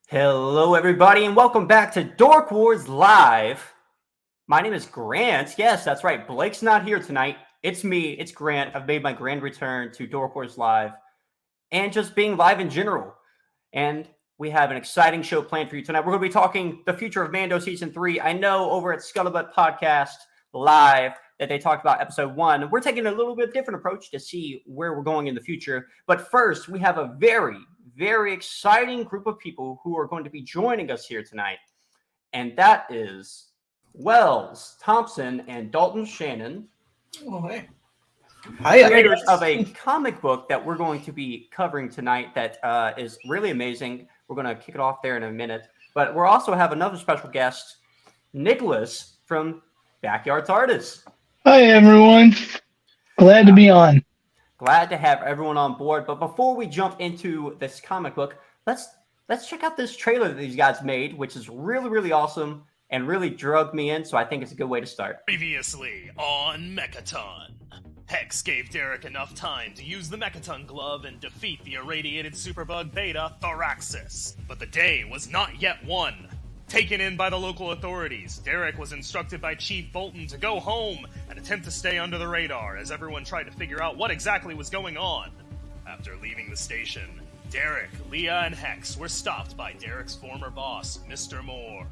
Hello, everybody, and welcome back to Dork Wars Live. My name is Grant. Yes, that's right. Blake's not here tonight. It's me. It's Grant. I've made my grand return to Dork Wars Live and just being live in general. And we have an exciting show planned for you tonight. We're going to be talking the future of Mando Season 3. I know over at Scuttlebutt Podcast Live that they talked about Episode 1. We're taking a little bit different approach to see where we're going in the future. But first, we have a very exciting group of people who are going to be joining us here tonight. And that is Wells Thompson and Dalton Shannon. Oh, hey. Creators of a comic book that we're going to be covering tonight that is really amazing. We're going to kick it off there in a minute. But we'll also have another special guest, Nicholas from Backyards Artists. Hi, everyone. Glad to be on. Glad to have everyone on board. But before we jump into this comic book, let's check out this trailer that these guys made, which is really awesome and really drugged me in. So I think it's a good way to start. Previously on Mechaton. Hex gave Derek enough time to use the Mechaton glove and defeat the irradiated superbug beta Thoraxis. But the day was not yet won. Taken in by the local authorities, Derek was instructed by Chief Bolton to go home and attempt to stay under the radar as everyone tried to figure out what exactly was going on. After leaving the station, Derek, Leah, and Hex were stopped by Derek's former boss, Mr. Moore.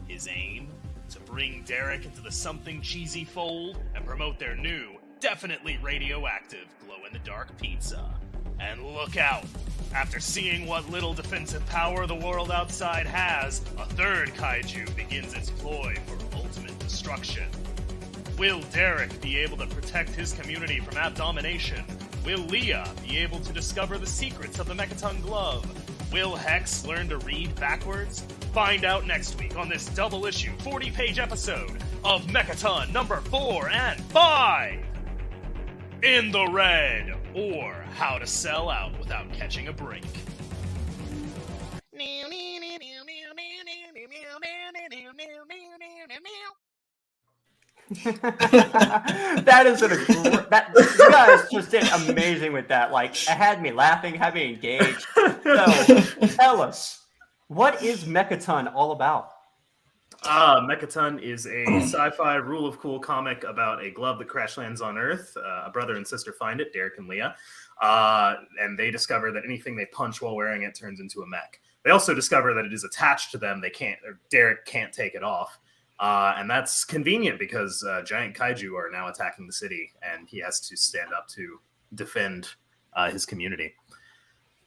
His aim? To bring Derek into the Something Cheesy fold and promote their new, definitely radioactive glow-in-the-dark pizza. And look out! After seeing what little defensive power the world outside has, a third kaiju begins its ploy for ultimate destruction. Will Derek be able to protect his community from abomination? Will Leah be able to discover the secrets of the Mechaton glove? Will Hex learn to read backwards? Find out next week on this double-issue, 40-page episode of Mechaton number 4 and 5! In the Red, or How to Sell Out Without Catching a Break. That is you guys just did amazing with that. Like, it had me laughing, had me engaged. So, tell us, what is Mechaton all about? Mechaton is a sci-fi rule of cool comic about a glove that crash lands on Earth. A brother and sister find it, Derek and Leah, and they discover that anything they punch while wearing it turns into a mech. They also discover that it is attached to them. Derek can't take it off, and that's convenient because giant kaiju are now attacking the city, and he has to stand up to defend his community.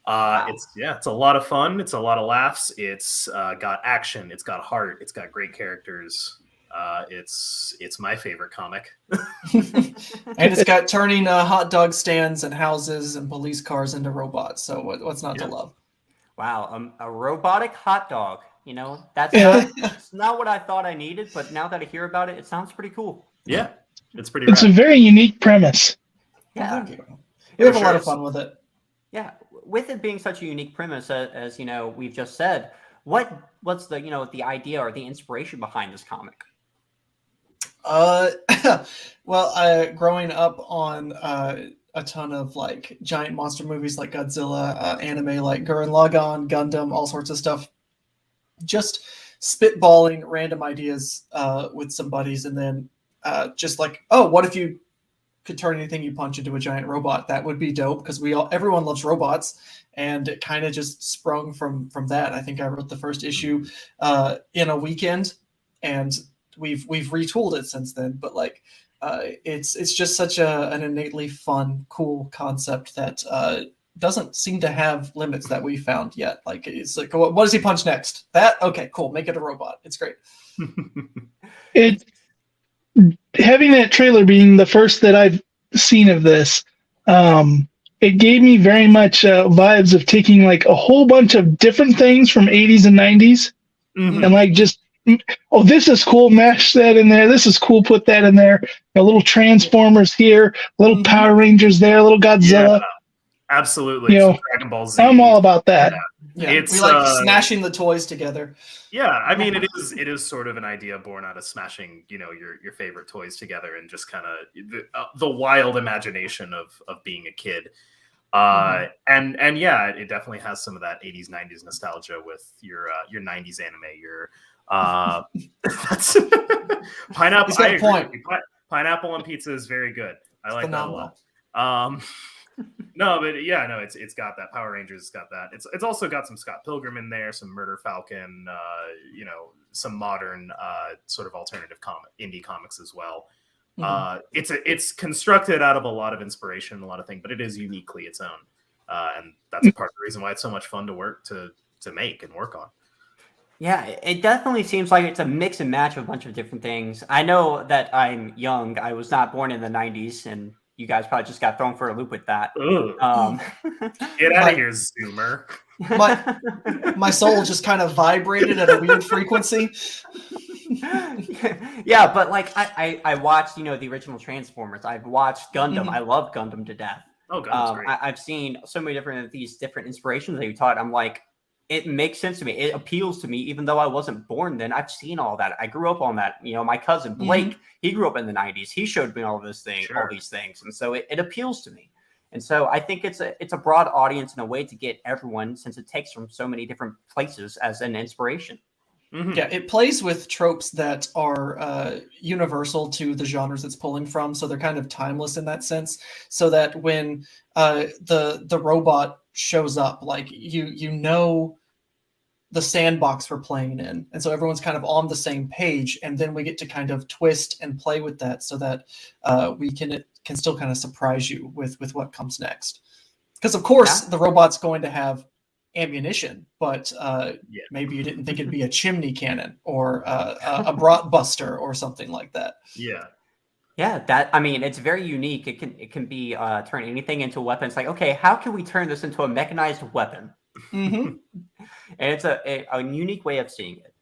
Wow. It's a lot of fun. It's a lot of laughs. It's got action. It's got heart. It's got great characters. It's my favorite comic. And it's got turning hot dog stands and houses and police cars into robots. So what's not to love? Wow, a robotic hot dog. You know, that's Yeah. it's not what I thought I needed, but now that I hear about it, it sounds pretty cool. Yeah, it's pretty It's a rad. very unique premise. Yeah. Thank you. We have a lot sure. of fun with it. Yeah, with it being such a unique premise, as you know, we've just said, what's the the idea or the inspiration behind this comic? Uh, well, growing up on a ton of like giant monster movies like Godzilla, anime like Gurren Lagann, Gundam, all sorts of stuff. Just spitballing random ideas with some buddies, and then just like, oh, what if you could turn anything you punch into a giant robot? That would be dope because everyone loves robots, and it kind of just sprung from that. I think I wrote the first issue in a weekend, and we've retooled it since then. But like, it's just such an innately fun, cool concept that doesn't seem to have limits that we found yet. Like, it's like, what does he punch next? That? Okay, cool. Make it a robot. It's great. It having that trailer being the first that I've seen of this, it gave me very much vibes of taking like a whole bunch of different things from 80s and 90s Mhm. and like just, oh, this is cool, mash that in there. This is cool, put that in there. A little Transformers here, little Mhm. Power Rangers there, a little Godzilla. Absolutely. You know, Some Dragon Ball Z. I'm all about that. Yeah, It's, we like smashing the toys together. Yeah, I mean, it is sort of an idea born out of smashing, your favorite toys together and just kind of the wild imagination of being a kid. And yeah, it definitely has some of that 80s 90s nostalgia with your 90s anime. That's pineapple. He's got I a agree point. with you. Pineapple on pizza is very good. I like Phenomenal. that a lot. No, but yeah, no, it's got that. Power Rangers, it's got that. It's also got some Scott Pilgrim in there, some Murder Falcon, some modern sort of alternative indie comics as well. It's constructed out of a lot of inspiration, a lot of things, but it is uniquely its own, and that's part of the reason why it's so much fun to work to make and work on. Yeah, it definitely seems like it's a mix and match of a bunch of different things. I know that I'm young. I was not born in the 90s, and you guys probably just got thrown for a loop with that. Ugh. Get out of here, Zoomer. My soul just kind of vibrated at a weird frequency. Yeah, but like I watched, the original Transformers. I've watched Gundam. I love Gundam to death. Oh, Gundam's great. I've seen so many different inspirations that you taught. I'm like, it makes sense to me. It appeals to me, even though I wasn't born then. I've seen all that. I grew up on that. My cousin Blake, he grew up in the 90s. He showed me all these things, and so it appeals to me. And so I think it's a broad audience and a way to get everyone, since it takes from so many different places as an inspiration. Mm-hmm. Yeah, it plays with tropes that are universal to the genres it's pulling from, so they're kind of timeless in that sense. So that when the robot shows up, like you know the sandbox we're playing in, and so everyone's kind of on the same page, and then we get to kind of twist and play with that, so that we can still kind of surprise you with what comes next. Because of course the robot's going to have ammunition, but maybe you didn't think it'd be a chimney cannon or a brat buster or something like that. Yeah, it's very unique. It can be turn anything into a weapon. It's like, okay, how can we turn this into a mechanized weapon? Mm-hmm. And it's a unique way of seeing it.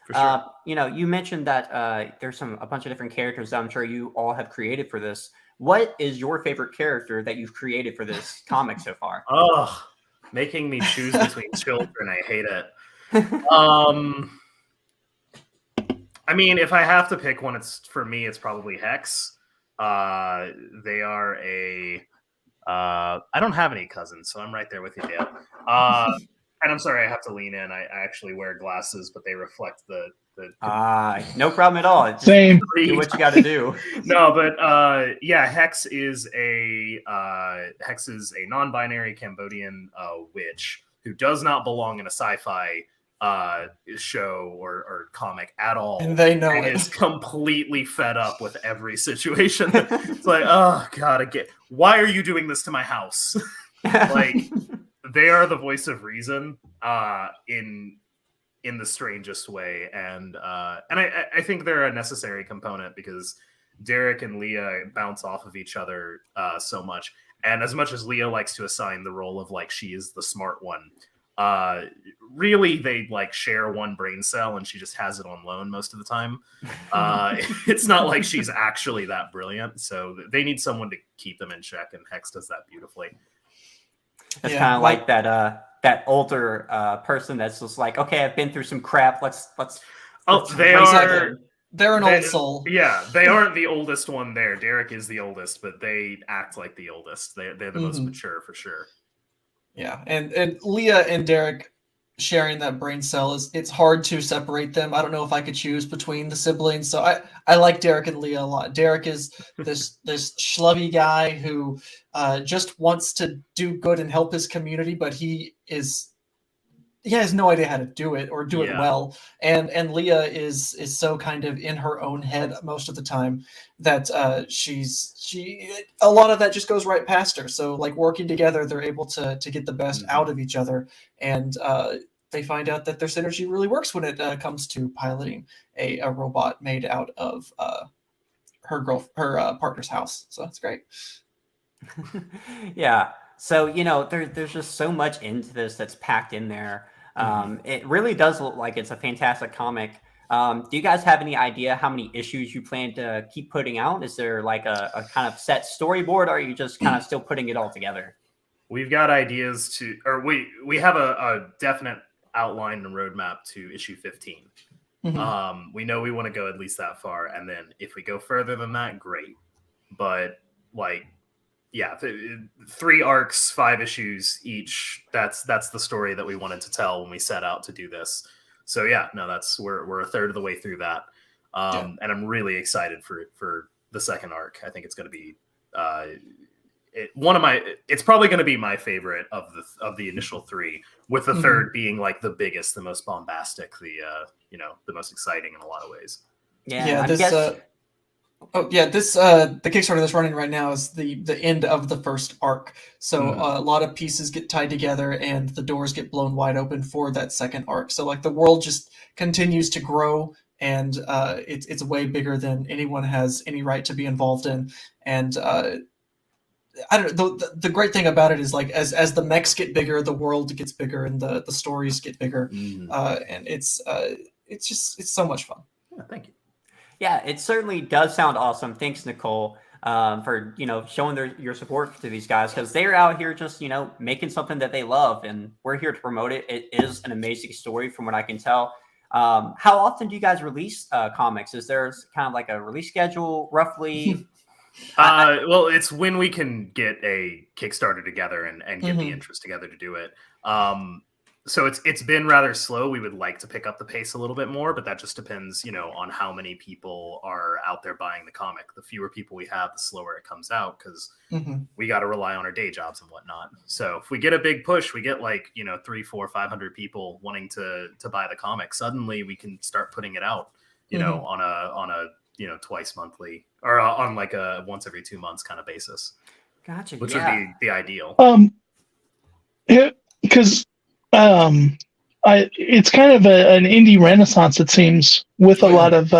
For sure. You mentioned that there's a bunch of different characters that I'm sure you all have created for this. What is your favorite character that you've created for this comic so far? Oh, making me choose between children, I hate it. I mean, if I have to pick one, for me, it's probably Hex. They are I don't have any cousins, so I'm right there with you, Dale. And I'm sorry, I have to lean in. I actually wear glasses, but they reflect the no problem at all. Just Same. do what you got to do. No, but Hex is a non-binary Cambodian witch who does not belong in a sci-fi show or comic at all, And they know and it. is completely fed up with every situation. It's like, oh god, why are you doing this to my house? Like, they are the voice of reason in the strangest way, and I think they're a necessary component because Derek and Leah bounce off of each other so much. And as much as Leah likes to assign the role of like she is the smart one, Really, they like share one brain cell, and she just has it on loan most of the time. It's not like she's actually that brilliant, so they need someone to keep them in check, and Hex does that beautifully. It's kind of like that older person that's just like, okay, I've been through some crap. Let's they're an old soul. Yeah, they aren't the oldest one there. Derek is the oldest, but they act like the oldest. They're the most mature for sure. Yeah, and Leah and Derek sharing that brain cell it's hard to separate them. I don't know if I could choose between the siblings. So I like Derek and Leah a lot. Derek is this schlubby guy who just wants to do good and help his community, but he has no idea how to do it or do it well. And Leah is so kind of in her own head most of the time that a lot of that just goes right past her. So like working together, they're able to get the best out of each other. And they find out that their synergy really works when it comes to piloting a robot made out of her partner's house. So that's great. Yeah. So, there's just so much into this that's packed in there. It really does look like it's a fantastic comic. Do you guys have any idea how many issues you plan to keep putting out? Is there like a kind of set storyboard, or are you just kind of still putting it all together? We've got ideas we have a definite outline and roadmap to issue 15. We know we want to go at least that far. And then if we go further than that, great. But like, yeah, 3 arcs, 5 issues each. That's the story that we wanted to tell when we set out to do this. So yeah, no, we're a third of the way through that, and I'm really excited for the second arc. I think it's going to be it's probably going to be my favorite of the initial 3, with the third being like the biggest, the most bombastic, the most exciting in a lot of ways. The Kickstarter that's running right now is the end of the first arc. So a lot of pieces get tied together and the doors get blown wide open for that second arc. So like the world just continues to grow, and it's way bigger than anyone has any right to be involved in. And I don't know, the great thing about it is like as the mechs get bigger, the world gets bigger and the stories get bigger. And it's so much fun. Yeah, thank you. Yeah, it certainly does sound awesome. Thanks, Nicole, for showing your support to these guys, because they're out here just making something that they love, and we're here to promote it. It is an amazing story, from what I can tell. How often do you guys release comics? Is there kind of like a release schedule, roughly? Well, it's when we can get a Kickstarter together and get the interest together to do it. So it's been rather slow. We would like to pick up the pace a little bit more, but that just depends, on how many people are out there buying the comic. The fewer people we have, the slower it comes out, because we got to rely on our day jobs and whatnot. So if we get a big push, we get like 300, 400, 500 people wanting to buy the comic. Suddenly we can start putting it out, on a twice monthly, or on like a once every 2 months kind of basis. Gotcha. Which would be the ideal. Because it's kind of an indie renaissance, it seems, with a lot of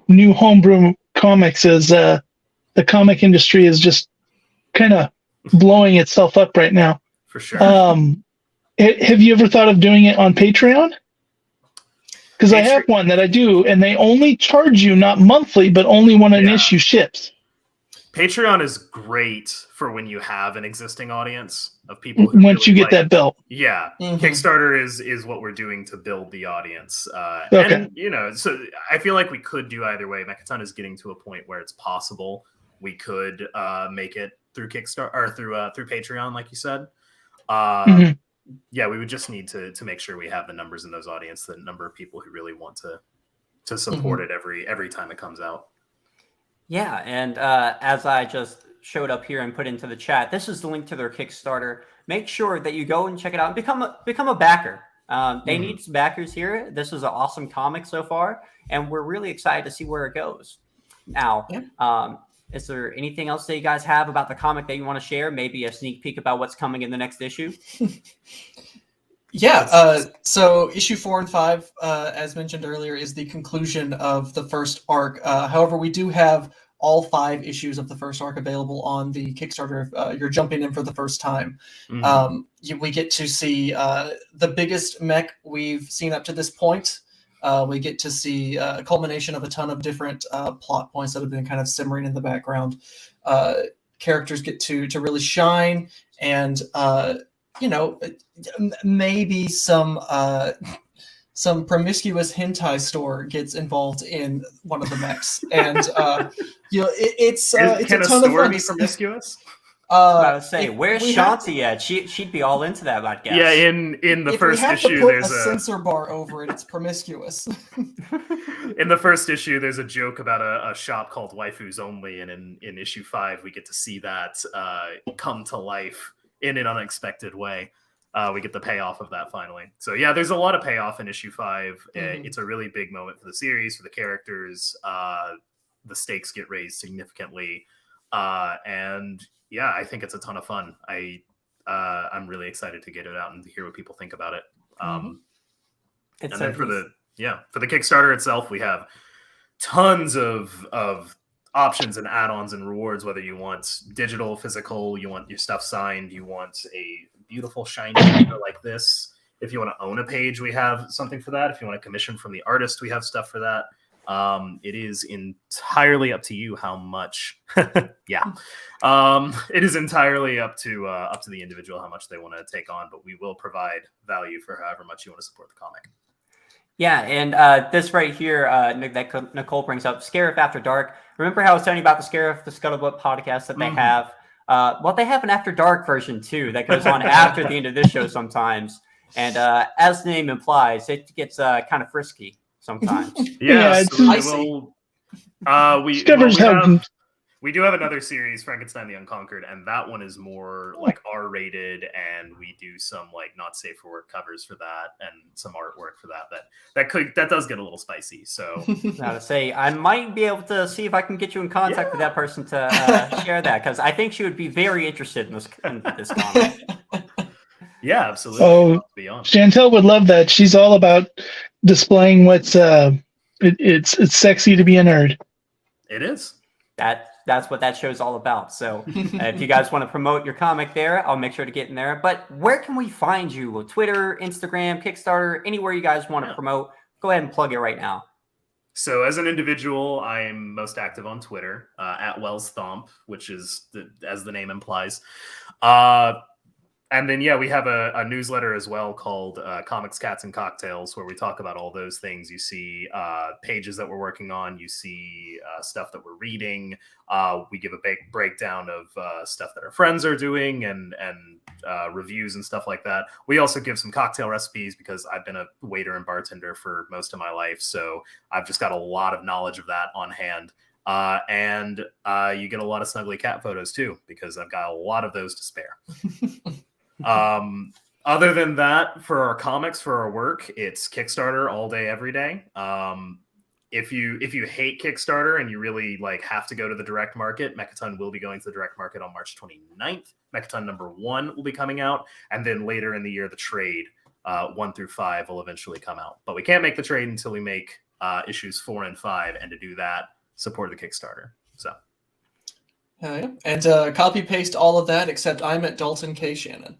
new homebrew comics, as the comic industry is just kind of blowing itself up right now. For sure. Have you ever thought of doing it on Patreon? Because I have one that I do, and they only charge you not monthly, but only when an issue ships. Patreon is great for when you have an existing audience of people who once you get that built. Yeah. Kickstarter is what we're doing to build the audience. Okay. And so I feel like we could do either way. Mechaton is getting to a point where it's possible we could make it through Kickstarter or through Patreon, like you said. Yeah, we would just need to make sure we have the numbers in those audience, the number of people who really want to support it every time it comes out. Yeah, and as I just showed up here and put into the chat, this is the link to their Kickstarter. Make sure that you go and check it out and become a backer. They need some backers here. This is an awesome comic so far, and we're really excited to see where it goes. Now, is there anything else that you guys have about the comic that you want to share? Maybe a sneak peek about what's coming in the next issue? So issue 4 and 5, as mentioned earlier, is the conclusion of the first arc. However, we do have all 5 issues of the first arc available on the Kickstarter if you're jumping in for the first time. We get to see the biggest mech we've seen up to this point. We get to see a culmination of a ton of different plot points that have been kind of simmering in the background. Characters get to really shine, and maybe some promiscuous hentai store gets involved in one of the mechs, and it's a ton of fun. Be promiscuous? I was say, where's Shanti at? She'd be all into that, I'd guess. Yeah, in the first issue, there's a censor bar over it. It's promiscuous. In the first issue, there's a joke about a shop called Waifus Only, and in issue 5, we get to see that come to life in an unexpected way. We get the payoff of that finally. So yeah, there's a lot of payoff in issue 5. It's a really big moment for the series, for the characters. The stakes get raised significantly, and yeah, I think it's a ton of fun. I'm really excited to get it out and to hear what people think about it. And then for the Kickstarter itself, we have tons of options and add-ons and rewards, whether you want digital, physical, you want your stuff signed, you want a beautiful shiny paper like this. If you want to own a page, we have something for that. If you want to commission from the artist, we have stuff for that. It is entirely up to you how much. It is entirely up to the individual how much they want to take on, but we will provide value for however much you want to support the comic. Yeah, and this right here, that Nicole brings up, Scarif After Dark. Remember how I was telling you about the Scarif, the Scuttlebutt podcast that they have? Well, they have an After Dark version too that goes on after the end of this show sometimes. And as the name implies, it gets kind of frisky sometimes. We do have another series, Frankenstein the Unconquered, and that one is more like R-rated, and we do some like not safe for work covers for that and some artwork for that does get a little spicy. So now to say, I might be able to see if I can get you in contact with that person to share that, because I think she would be very interested in this comic. Yeah, absolutely. Oh, Chantel would love that. She's all about displaying what's it's sexy to be a nerd. It is. That's what that show's all about. So if you guys want to promote your comic there, I'll make sure to get in there. But where can we find you? Twitter, Instagram, Kickstarter, anywhere you guys want to promote, go ahead and plug it right now. So as an individual, I'm most active on Twitter, at Wells Thomp, which is, as the name implies. And then, we have a newsletter as well called Comics, Cats, and Cocktails, where we talk about all those things. You see pages that we're working on. You see stuff that we're reading. We give a big breakdown of stuff that our friends are doing and reviews and stuff like that. We also give some cocktail recipes because I've been a waiter and bartender for most of my life. So I've just got a lot of knowledge of that on hand. And you get a lot of snuggly cat photos, too, because I've got a lot of those to spare. Other than that, for our comics, for our work, it's Kickstarter all day, every day. If you hate Kickstarter and you really have to go to the direct market, Mechaton will be going to the direct market on March 29th. Mechaton #1 will be coming out, and then later in the year, the trade 1 through 5 will eventually come out. But we can't make the trade until we make issues 4 and 5, and to do that, support the Kickstarter. So. And copy paste all of that, except I'm at Dalton K. Shannon.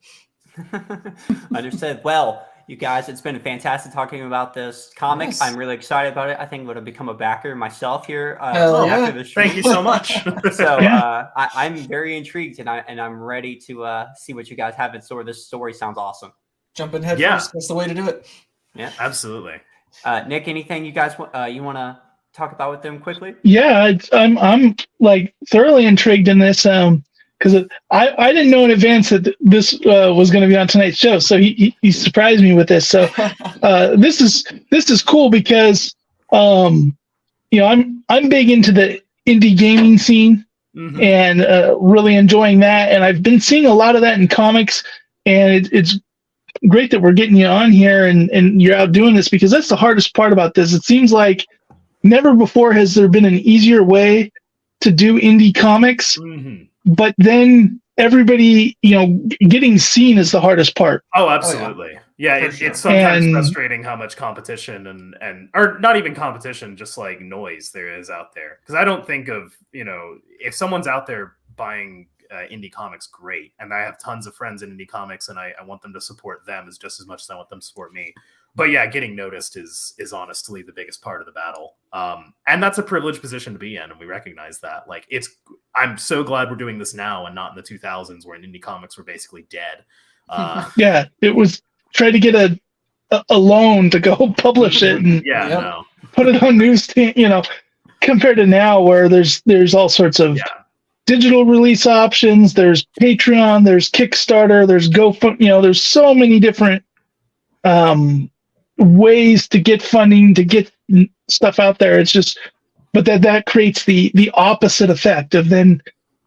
Understood. Well, you guys, it's been fantastic talking about this comic. Yes. I'm really excited about it. I think I'm going to become a backer myself here after this show. Thank you so much. So I'm very intrigued, and I'm ready to see what you guys have in store. This story sounds awesome. Jump in head first. That's the way to do it. Yeah, absolutely. Nick, anything you guys you want to talk about with them quickly? Yeah, I'm thoroughly intrigued in this because I didn't know in advance that this was going to be on tonight's show, so he surprised me with this. So this is cool because I'm big into the indie gaming scene and really enjoying that, and I've been seeing a lot of that in comics, and it's great that we're getting you on here and you're out doing this, because that's the hardest part about this. It seems like never before has there been an easier way to do indie comics, but then everybody, getting seen is the hardest part. Oh, absolutely. Yeah, For sure. it's sometimes And- frustrating how much competition and or not even competition, just like noise there is out there. Because I don't think of, if someone's out there buying indie comics, great, and I have tons of friends in indie comics, and I want them to support them as just as much as I want them to support me. But yeah, getting noticed is honestly the biggest part of the battle, and that's a privileged position to be in, and we recognize that. Like, I'm so glad we're doing this now and not in the 2000s when indie comics were basically dead. Yeah, it was try to get a loan to go publish it and Yeah, Yep. no. put it on newsstand, compared to now where there's all sorts of Yeah. digital release options, there's Patreon, there's Kickstarter, there's GoFundMe, there's so many different ways to get funding, to get stuff out there. It's just, but that creates the opposite effect of then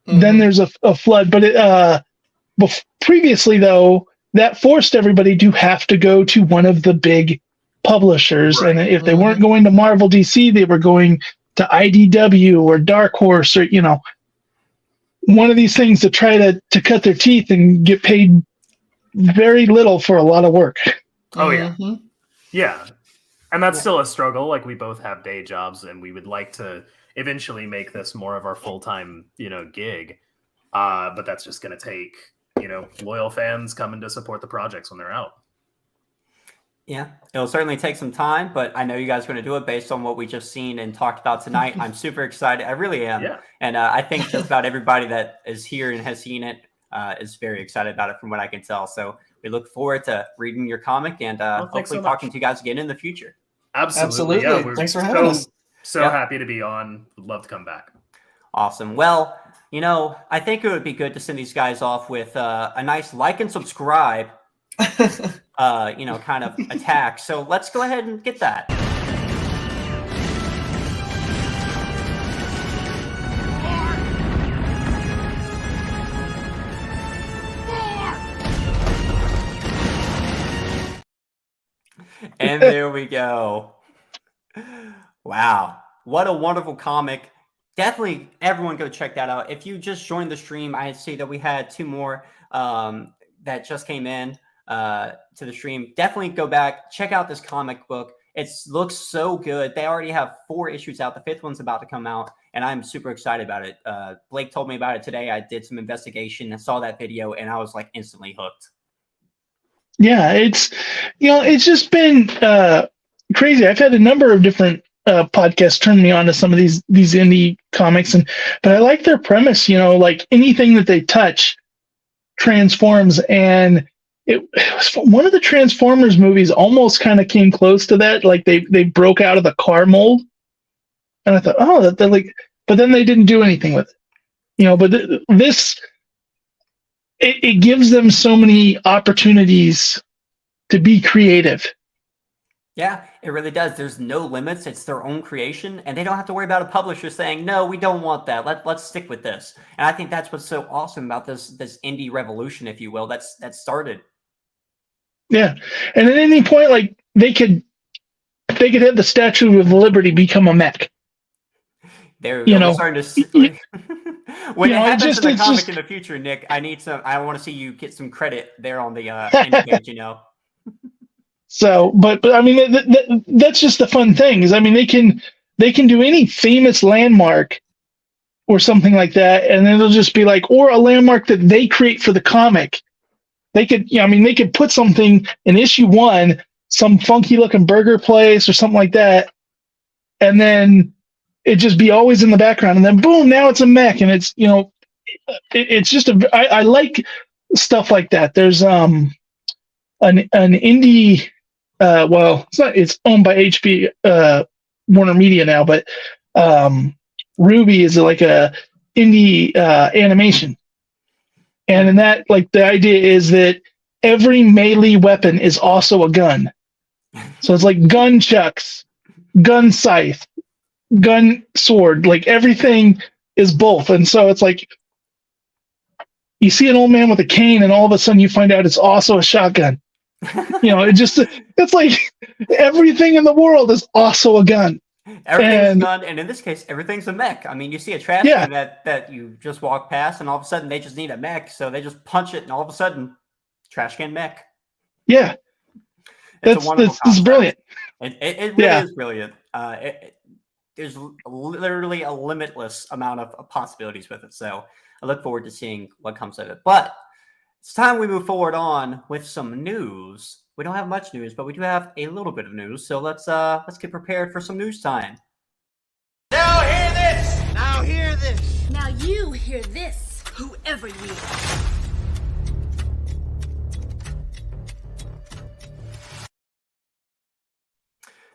there's a flood. But previously though, that forced everybody to have to go to one of the big publishers. Right. And if they weren't going to Marvel DC, they were going to IDW or Dark Horse or, one of these things to try to cut their teeth and get paid very little for a lot of work. Oh, yeah. Mhm. Yeah. And that's still a struggle. Like, we both have day jobs, and we would like to eventually make this more of our full-time, gig. But that's just going to take, loyal fans coming to support the projects when they're out. Yeah, it'll certainly take some time, but I know you guys are going to do it based on what we just seen and talked about tonight. I'm super excited. I really am. Yeah. And I think just about everybody that is here and has seen it is very excited about it from what I can tell. So we look forward to reading your comic and Well, thanks hopefully so much. talking to you guys again in the future. Absolutely. Absolutely. Yeah, we're Thanks for having us. So Yeah. happy to be on. Would love to come back. Awesome. Well, I think it would be good to send these guys off with a nice like and subscribe, kind of attack. So let's go ahead and get that. And there we go. Wow. What a wonderful comic. Definitely everyone go check that out. If you just joined the stream, I see that we had two more that just came in to the stream. Definitely go back, check out this comic book. It looks so good. They already have 4 issues out. The 5th one's about to come out, and I'm super excited about it. Blake told me about it today. I did some investigation and saw that video, and I was like instantly hooked. Yeah, it's just been crazy. I've had a number of different podcasts turn me on to some of these indie comics, but I like their premise. Like anything that they touch transforms, and it was one of the Transformers movies almost kind of came close to that. Like they broke out of the car mold, and I thought, oh, that like, but then they didn't do anything with it. But this. It gives them so many opportunities to be creative. Yeah, it really does. There's no limits. It's their own creation, and they don't have to worry about a publisher saying, no, we don't want that. Let's stick with this. And I think that's what's so awesome about this indie revolution, if you will, that started. Yeah. And at any point, like they could have the Statue of Liberty become a mech. They're starting to see. When it happens in the comic just in the future, Nick, I want to see you get some credit there on the end page, So, but I mean, that's just the fun thing is, I mean, they can do any famous landmark or something like that, and then it'll just be like, or a landmark that they create for the comic. They could, they could put something in issue 1, some funky looking burger place or something like that, and then it just be always in the background, and then boom, now it's a mech, and it's it's just I like stuff like that. There's an indie, it's owned by Warner Media now, but Ruby is like a indie animation, and in that, like the idea is that every melee weapon is also a gun, so it's like gun chucks, gun scythe, gun sword, like everything is both. And so it's like you see an old man with a cane and all of a sudden you find out it's also a shotgun. It's like everything in the world is also a gun. Everything's a gun, and in this case, everything's a mech. I mean, you see a trash can that you just walk past, and all of a sudden they just need a mech, so they just punch it, and all of a sudden, trash can mech. Yeah. It's a wonderful That's concept. brilliant. It really is brilliant. There's literally a limitless amount of possibilities with it. So I look forward to seeing what comes of it. But it's time we move forward on with some news. We don't have much news, but we do have a little bit of news. So let's get prepared for some news time. Now hear this! Now hear this! Now you hear this, whoever you are.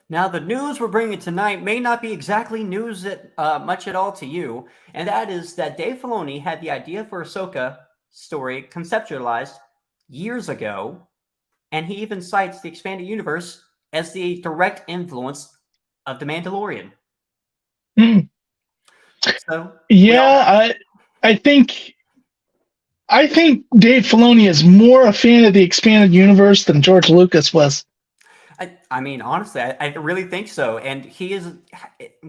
Now, the news we're bringing tonight may not be exactly news much at all to you, and that is that Dave Filoni had the idea for Ahsoka story conceptualized years ago, and he even cites the expanded universe as the direct influence of The Mandalorian. Mm. So, yeah, I think Dave Filoni is more a fan of the expanded universe than George Lucas was. I mean, honestly, I really think so. And he is.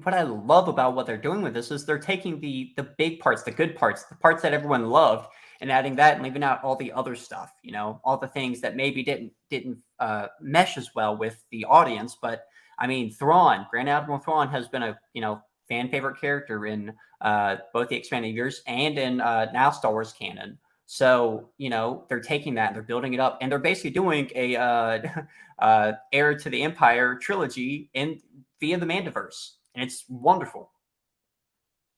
What I love about what they're doing with this is they're taking the big parts, the good parts, the parts that everyone loved, and adding that and leaving out all the other stuff. You know, all the things that maybe didn't mesh as well with the audience. But I mean, Thrawn, Grand Admiral Thrawn, has been a fan favorite character in both the expanded universe and in now Star Wars canon. So, they're taking that and they're building it up, and they're basically doing a Heir to the Empire trilogy via the Mandiverse, and it's wonderful.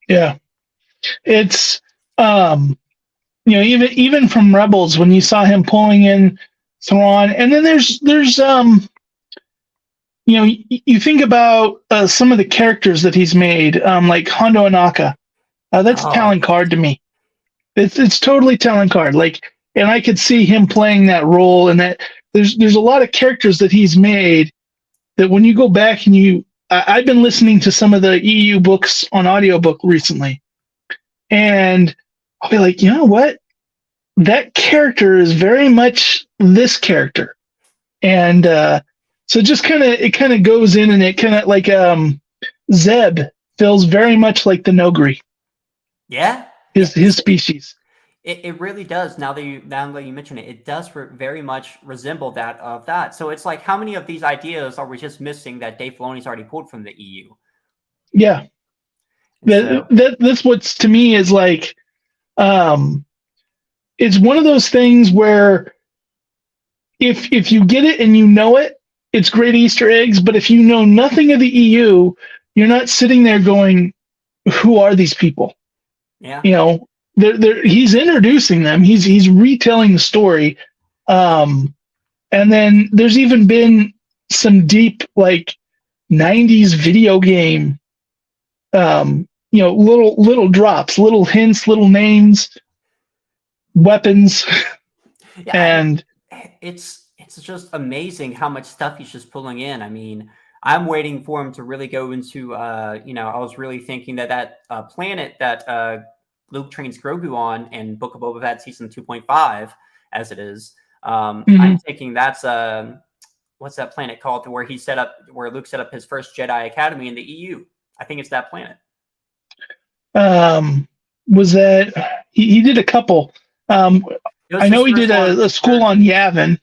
Yeah, it's even from Rebels when you saw him pulling in Thrawn, and then there's you think about some of the characters that he's made, like Hondo Anaka. That's Talon Card to me. It's totally Talon Card. And I could see him playing that role, and that there's a lot of characters that he's made that when you go back and I've been listening to some of the EU books on audiobook recently, and I'll be like, you know what? That character is very much this character. And so it kind of goes in, and it kind of like Zeb feels very much like the Nogri. Yeah. His species. It really does. Now that you mention it, it does very much resemble that. So it's like, how many of these ideas are we just missing that Dave Filoni's already pulled from the EU? Yeah, that's what's to me is like, it's one of those things where if you get it and you know it, it's great Easter eggs. But if you know nothing of the EU, you're not sitting there going, "Who are these people?" Yeah. He's introducing them. He's retelling the story. And then there's even been some deep, 90s video game, little drops, little hints, little names, weapons. Yeah, and it's just amazing how much stuff he's just pulling in. I mean, I'm waiting for him to really go into, I was really thinking that planet that Luke trains Grogu on in Book of Boba Fett season 2.5, as it is. I'm thinking that's what's that planet called, where Luke set up his first Jedi Academy in the EU. I think it's that planet. Was that he did a couple? I know he did a school on Yavin.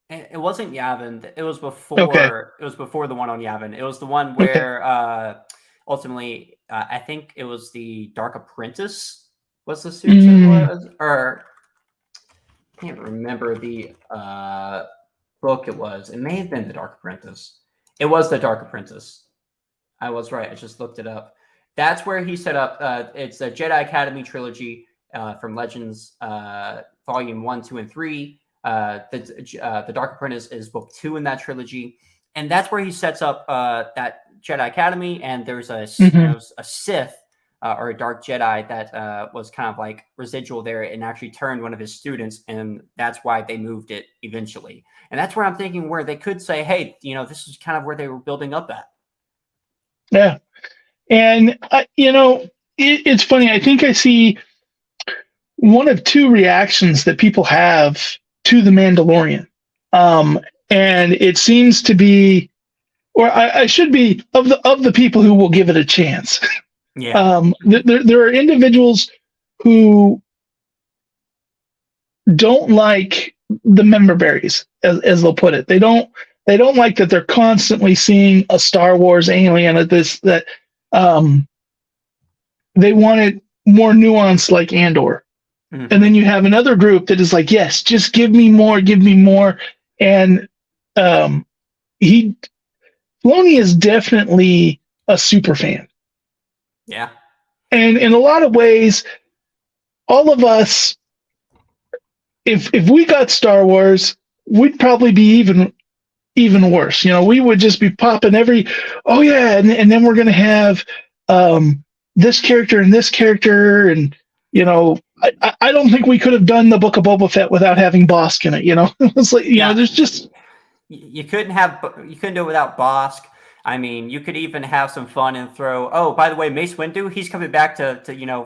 It wasn't Yavin. It was before. Okay. It was before the one on Yavin. It was the one where ultimately I think it was the Dark Apprentice. Was the suit was, or I can't remember the book it was. It may have been the Dark Apprentice. It was the Dark Apprentice. I was right. I just looked it up. That's where he set up. It's a Jedi Academy trilogy from Legends Volume 1, 2, and 3. The Dark Apprentice is book 2 in that trilogy, and that's where he sets up that Jedi Academy. And there's a Sith. Or a Dark Jedi that was kind of like residual there and actually turned one of his students, and that's why they moved it eventually. And that's where I'm thinking where they could say, hey, this is kind of where they were building up at. Yeah. And, it's funny. I think I see one of two reactions that people have to The Mandalorian. And it seems to be, or I should be, of the people who will give it a chance. Yeah. There are individuals who don't like the member berries, as they'll put it. They don't They don't like that they're constantly seeing a Star Wars alien at this that they wanted more nuance like Andor. Mhm. And then you have another group that is like, yes, just give me more. And Filoni is definitely a super fan. Yeah. And in a lot of ways, all of us, if we got Star Wars, we'd probably be even worse. We would just be popping oh yeah, and then we're gonna have this character and this character, and I don't think we could have done the Book of Boba Fett without having Bosk in it. It's like there's just you couldn't do it without Bosk. I mean, you could even have some fun and throw. Oh, by the way, Mace Windu, he's coming back to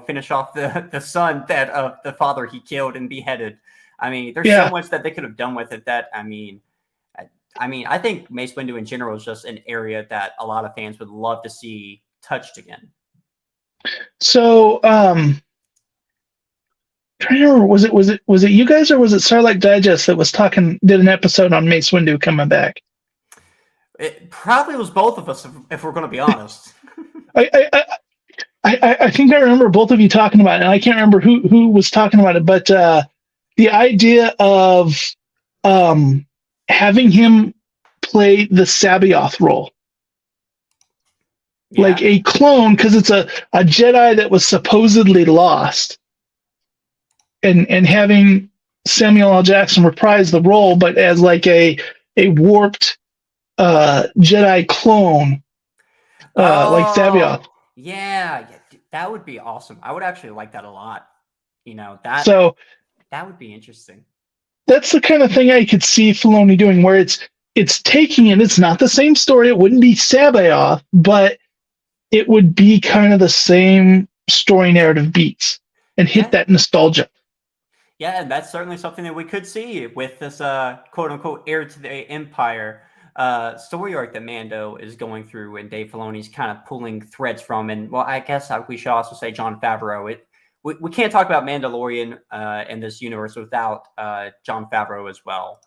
finish off the son that the father he killed and beheaded. I mean, there's so much that they could have done with it. That I mean, I think Mace Windu in general is just an area that a lot of fans would love to see touched again. So, trying to remember, was it you guys or was it Sarlacc Digest that did an episode on Mace Windu coming back? It probably was both of us, if we're going to be honest. I think I remember both of you talking about it, and I can't remember who was talking about it, but the idea of having him play the Sabaoth role. Yeah. Like a clone, because it's a Jedi that was supposedly lost, and having Samuel L. Jackson reprise the role, but as like a warped Jedi clone, like Sabaoth. Yeah, that would be awesome. I would actually like that a lot. That would be interesting. That's the kind of thing I could see Filoni doing, where it's taking it. It's not the same story. It wouldn't be Sabaoth, but it would be kind of the same story narrative beats and hit that nostalgia. Yeah, and that's certainly something that we could see with this quote unquote heir to the Empire story arc that Mando is going through, and Dave Filoni's kind of pulling threads from. And well, I guess we should also say Jon Favreau. We can't talk about Mandalorian in this universe without Jon Favreau as well.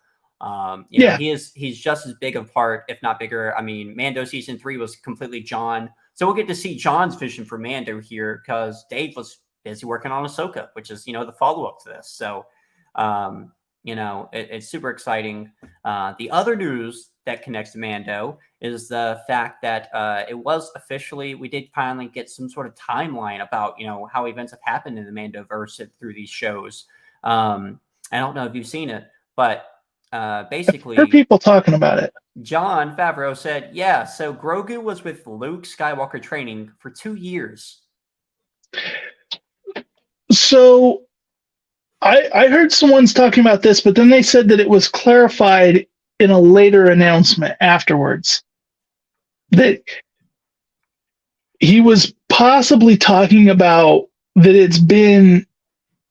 He's just as big a part, if not bigger. I mean, Mando season 3 was completely Jon, so we'll get to see Jon's vision for Mando here, because Dave was busy working on Ahsoka, which is the follow up to this. So it's super exciting. The other news that connects to Mando is the fact that we did finally get some sort of timeline about how events have happened in the Mandoverse through these shows. I don't know if you've seen it, but basically, I've heard people talking about it. Jon Favreau said, yeah, so Grogu was with Luke Skywalker training for 2 years. So I heard someone's talking about this, but then they said that it was clarified in a later announcement afterwards that he was possibly talking about that it's been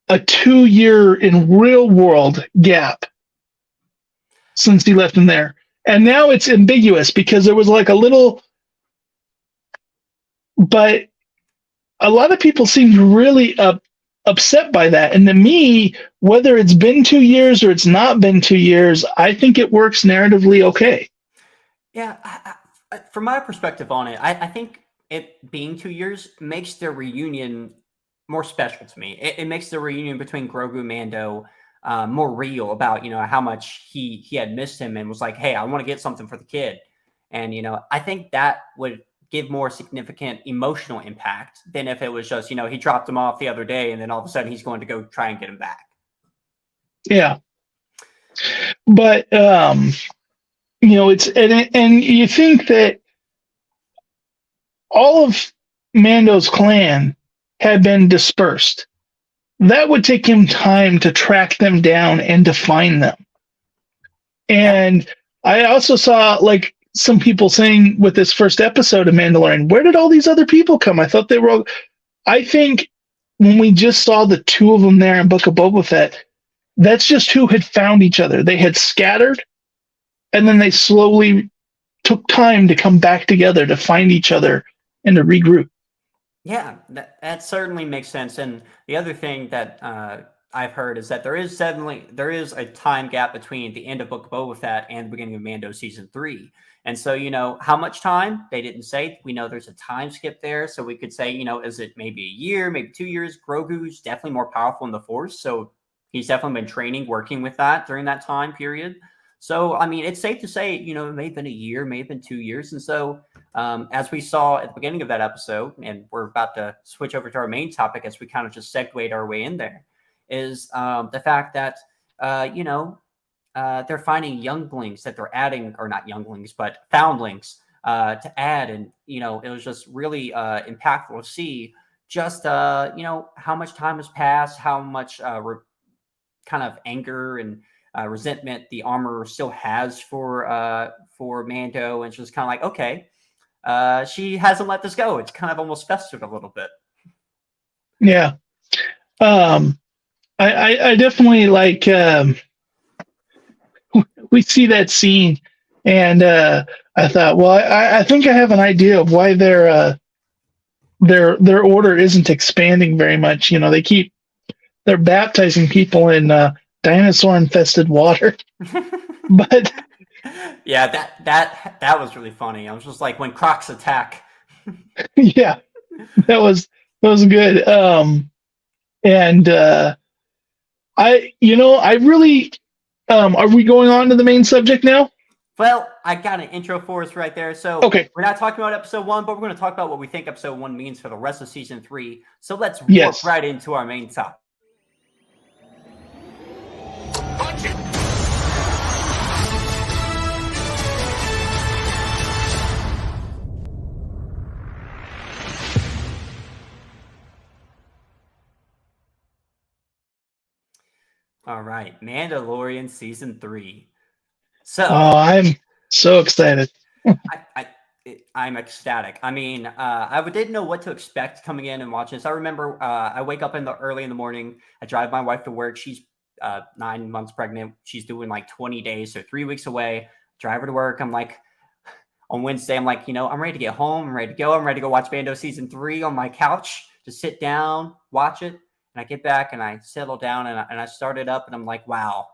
a 2-year in real world gap since he left him there. And now it's ambiguous because there was like a little, but a lot of people seemed really upset by that. And to me, whether it's been 2 years or it's not been 2 years, I think it works narratively okay. Yeah, from my perspective on it, I think it being 2 years makes their reunion more special to me. It makes the reunion between Grogu and Mando more real, about how much he had missed him and was like, hey, I want to get something for the kid. And I think that would give more significant emotional impact than if it was just he dropped him off the other day and then all of a sudden he's going to go try and get him back. Yeah, but it's and you think that all of Mando's clan had been dispersed. That would take him time to track them down and to find them. And I also saw like some people saying with this first episode of Mandalorian, where did all these other people come? I thought they were all... I think when we just saw the two of them there in Book of Boba Fett, that's just who had found each other. They had scattered, and then they slowly took time to come back together to find each other and to regroup. Yeah, that certainly makes sense. And the other thing that I've heard is that there is a time gap between the end of Book of Boba Fett and the beginning of Mando season 3. And so, how much time? They didn't say. We know there's a time skip there. So we could say, is it maybe a year, maybe 2 years? Grogu's definitely more powerful in the Force. So he's definitely been training, working with that during that time period. So, I mean, it's safe to say, it may have been a year, may have been 2 years. And so, as we saw at the beginning of that episode, and we're about to switch over to our main topic as we kind of just segued our way in there, is the fact that, they're finding younglings that they're adding, or not younglings, but foundlings to add. And, it was just really impactful to see just, how much time has passed, how much kind of anger and resentment the armor still has for Mando. And it's just kind of like, okay, she hasn't let this go. It's kind of almost festered a little bit. Yeah. I definitely like, we see that scene, and I thought, well, I think I have an idea of why their order isn't expanding very much. They're baptizing people in dinosaur infested water. But yeah, that was really funny. I was just like, when Crocs attack. Yeah, that was good. And I really, are we going on to the main subject now? Well, I got an intro for us right there. So okay, we're not talking about episode 1, but we're going to talk about what we think episode 1 means for the rest of season 3. So let's warp right into our main topic. All right, Mandalorian season 3. So, I'm so excited. I'm ecstatic. I mean, I didn't know what to expect coming in and watching this. I remember I wake up early in the morning. I drive my wife to work. She's 9 months pregnant. She's doing like 20 days, so 3 weeks away. Drive her to work. I'm like, on Wednesday, I'm like, I'm ready to get home. I'm ready to go. I'm ready to go watch Mando season 3 on my couch. Just sit down, watch it. And I get back and I settle down and I start it up and I'm like, wow,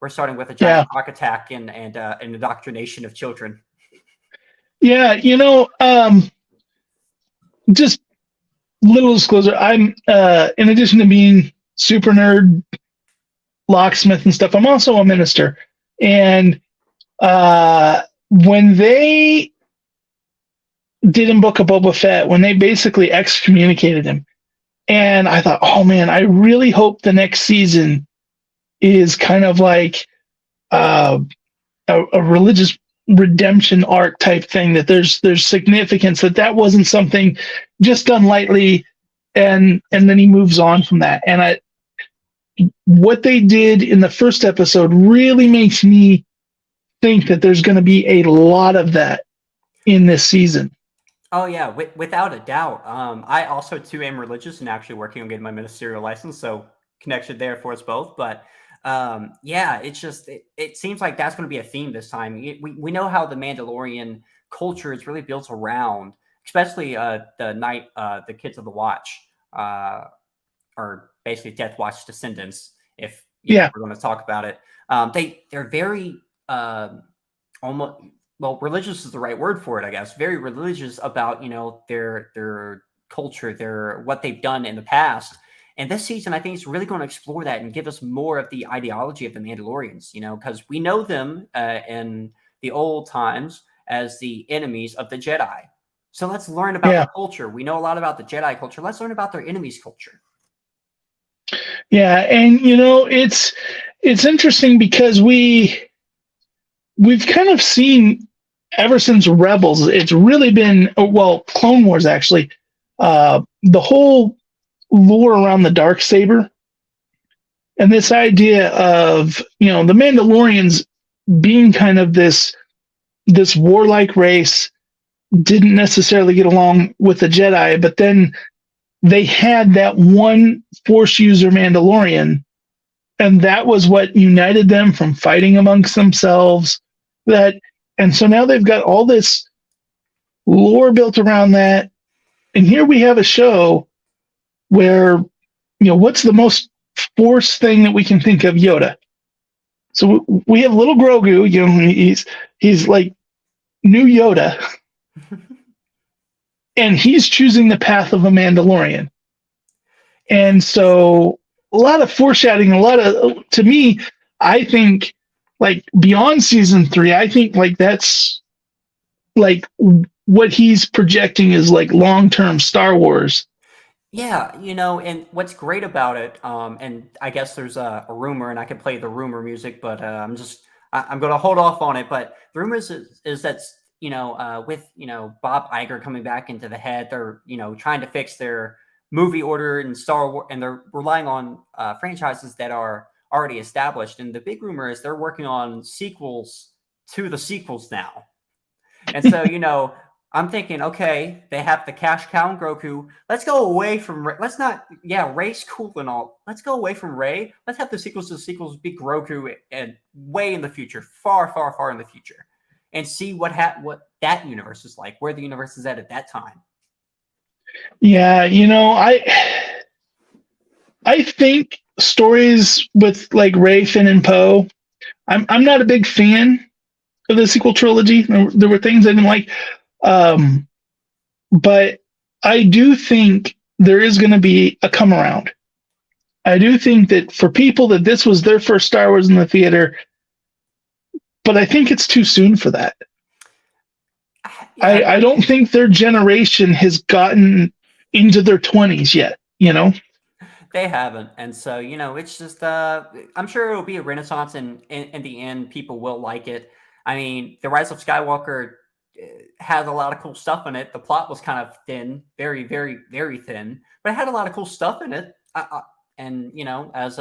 we're starting with a giant rock attack and an indoctrination of children. Yeah, just little disclosure. I'm in addition to being super nerd, locksmith and stuff, I'm also a minister. And when they did in Book of Boba Fett, when they basically excommunicated him, and I thought, oh man, I really hope the next season is kind of like a religious redemption arc type thing, that there's significance, that wasn't something just done lightly and then he moves on from that. And what they did in the first episode really makes me think that there's going to be a lot of that in this season. Oh yeah, without a doubt. I also too am religious and actually working on getting my ministerial license, so connection there for us both. But yeah, it's just it seems like that's going to be a theme this time. We know how the Mandalorian culture is really built around, especially the Kids of the Watch, or basically Death Watch descendants. If we're going to talk about it, they're very almost. Well, religious is the right word for it, I guess. Very religious about, their culture, what they've done in the past. And this season, I think it's really going to explore that and give us more of the ideology of the Mandalorians, because we know them in the old times as the enemies of the Jedi. So let's learn about the culture. We know a lot about the Jedi culture. Let's learn about their enemies' culture. Yeah, and it's interesting because we've kind of seen ever since Rebels, it's really been, Clone Wars actually, the whole lore around the Darksaber and this idea of, the Mandalorians being kind of this warlike race, didn't necessarily get along with the Jedi, but then they had that one Force user Mandalorian, and that was what united them from fighting amongst themselves. And so now they've got all this lore built around that. And here we have a show where, what's the most Force thing that we can think of, Yoda. So we have little Grogu. You know, he's like new Yoda, and he's choosing the path of a Mandalorian. And so a lot of foreshadowing, to me, I think like beyond season 3, I think like that's like what he's projecting is like long-term Star Wars. Yeah, you know, and what's great about it, and I guess there's a rumor, and I could play the rumor music, but I'm going to hold off on it. But the rumor is that, you know, with, you know, Bob Iger coming back into the head, they're, you know, trying to fix their movie order and Star Wars, and they're relying on franchises that are already established. And the big rumor is they're working on sequels to the sequels now. And so, you know, I'm thinking, okay, they have the cash cow and Grogu. Let's go away from let's not, yeah, Rey's cool and all. Let's go away from Rey. Let's have the sequels to the sequels be Grogu and way in the future, far, far, far in the future, and see what that universe is like, where the universe is at that time. Yeah, you know, I think stories with like Rey, Finn, and Poe. I'm not a big fan of the sequel trilogy. There were things I didn't like. But I do think there is going to be a come around. I do think that for people that this was their first Star Wars in the theater, but I think it's too soon for that. Yeah. I don't think their generation has gotten into their 20s yet, you know? They haven't. And so, you know, it's just, I'm sure it'll be a renaissance, and in the end, people will like it. I mean, The Rise of Skywalker had a lot of cool stuff in it. The plot was kind of thin, very, very, very thin, but it had a lot of cool stuff in it. And, you know, as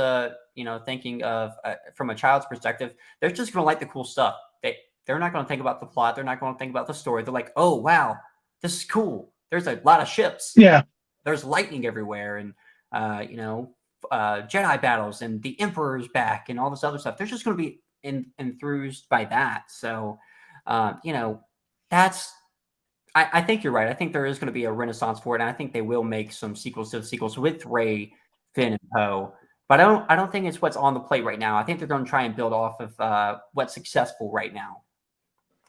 you know, thinking of from a child's perspective, they're just going to like the cool stuff. They're not going to think about the plot. They're not going to think about the story. They're like, oh, wow, this is cool. There's a lot of ships. Yeah. There's lightning everywhere. And, you know, Jedi battles, and the Emperor's back, and all this other stuff. They're just going to be enthused by that. So, you know, I think you're right. I think there is going to be a renaissance for it, and I think they will make some sequels to the sequels with Rey, Finn, and Poe. But I don't think it's what's on the plate right now. I think they're going to try and build off of what's successful right now.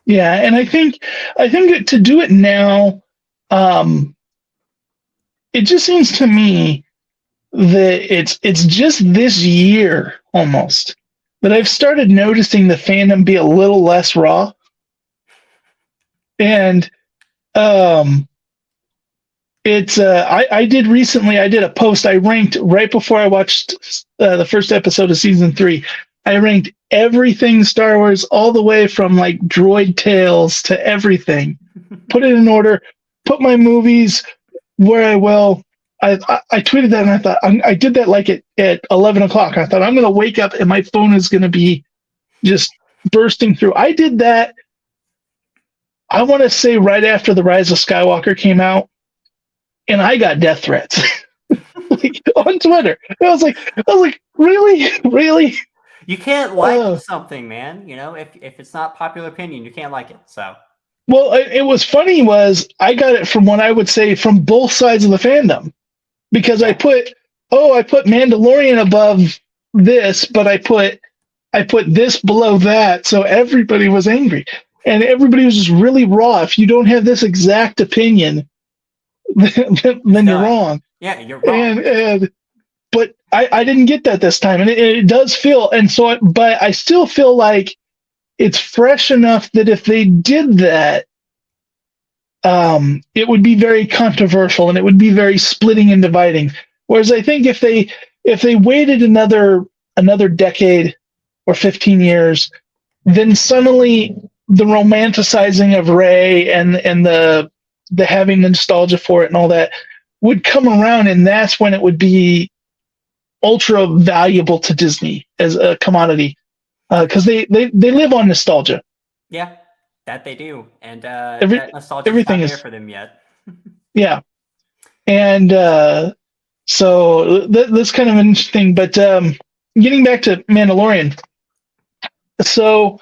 Yeah, and I think to do it now, it just seems to me that it's just this year almost that I've started noticing the fandom be a little less raw. And it's I did a post. I ranked right before I watched the first episode of season 3. I ranked everything Star Wars, all the way from like droid tales to everything. Put it in order. Put my movies where I will. I tweeted that, and I thought I did that like at 11 o'clock. I thought I'm going to wake up and my phone is going to be just bursting through. I did that. I want to say right after The Rise of Skywalker came out, and I got death threats like, on Twitter. I was like, really? You can't like something, man. You know, if it's not popular opinion, you can't like it. So, well, it was funny was I got it from what I would say from both sides of the fandom, because I put Mandalorian above this, but I put this below that, so everybody was angry. And everybody was just really raw. If you don't have this exact opinion, then you're wrong. Yeah, you're wrong. But I didn't get that this time, and it does feel. And so, but I still feel like it's fresh enough that if they did that, it would be very controversial, and it would be very splitting and dividing. Whereas I think if they waited another decade or 15 years, then suddenly the romanticizing of Rey and the having the nostalgia for it and all that would come around, and that's when it would be ultra valuable to Disney as a commodity, because they live on nostalgia. Yeah, that they do, and that nostalgia everything is is not there for them yet. Yeah, and so that's kind of interesting. But getting back to Mandalorian, so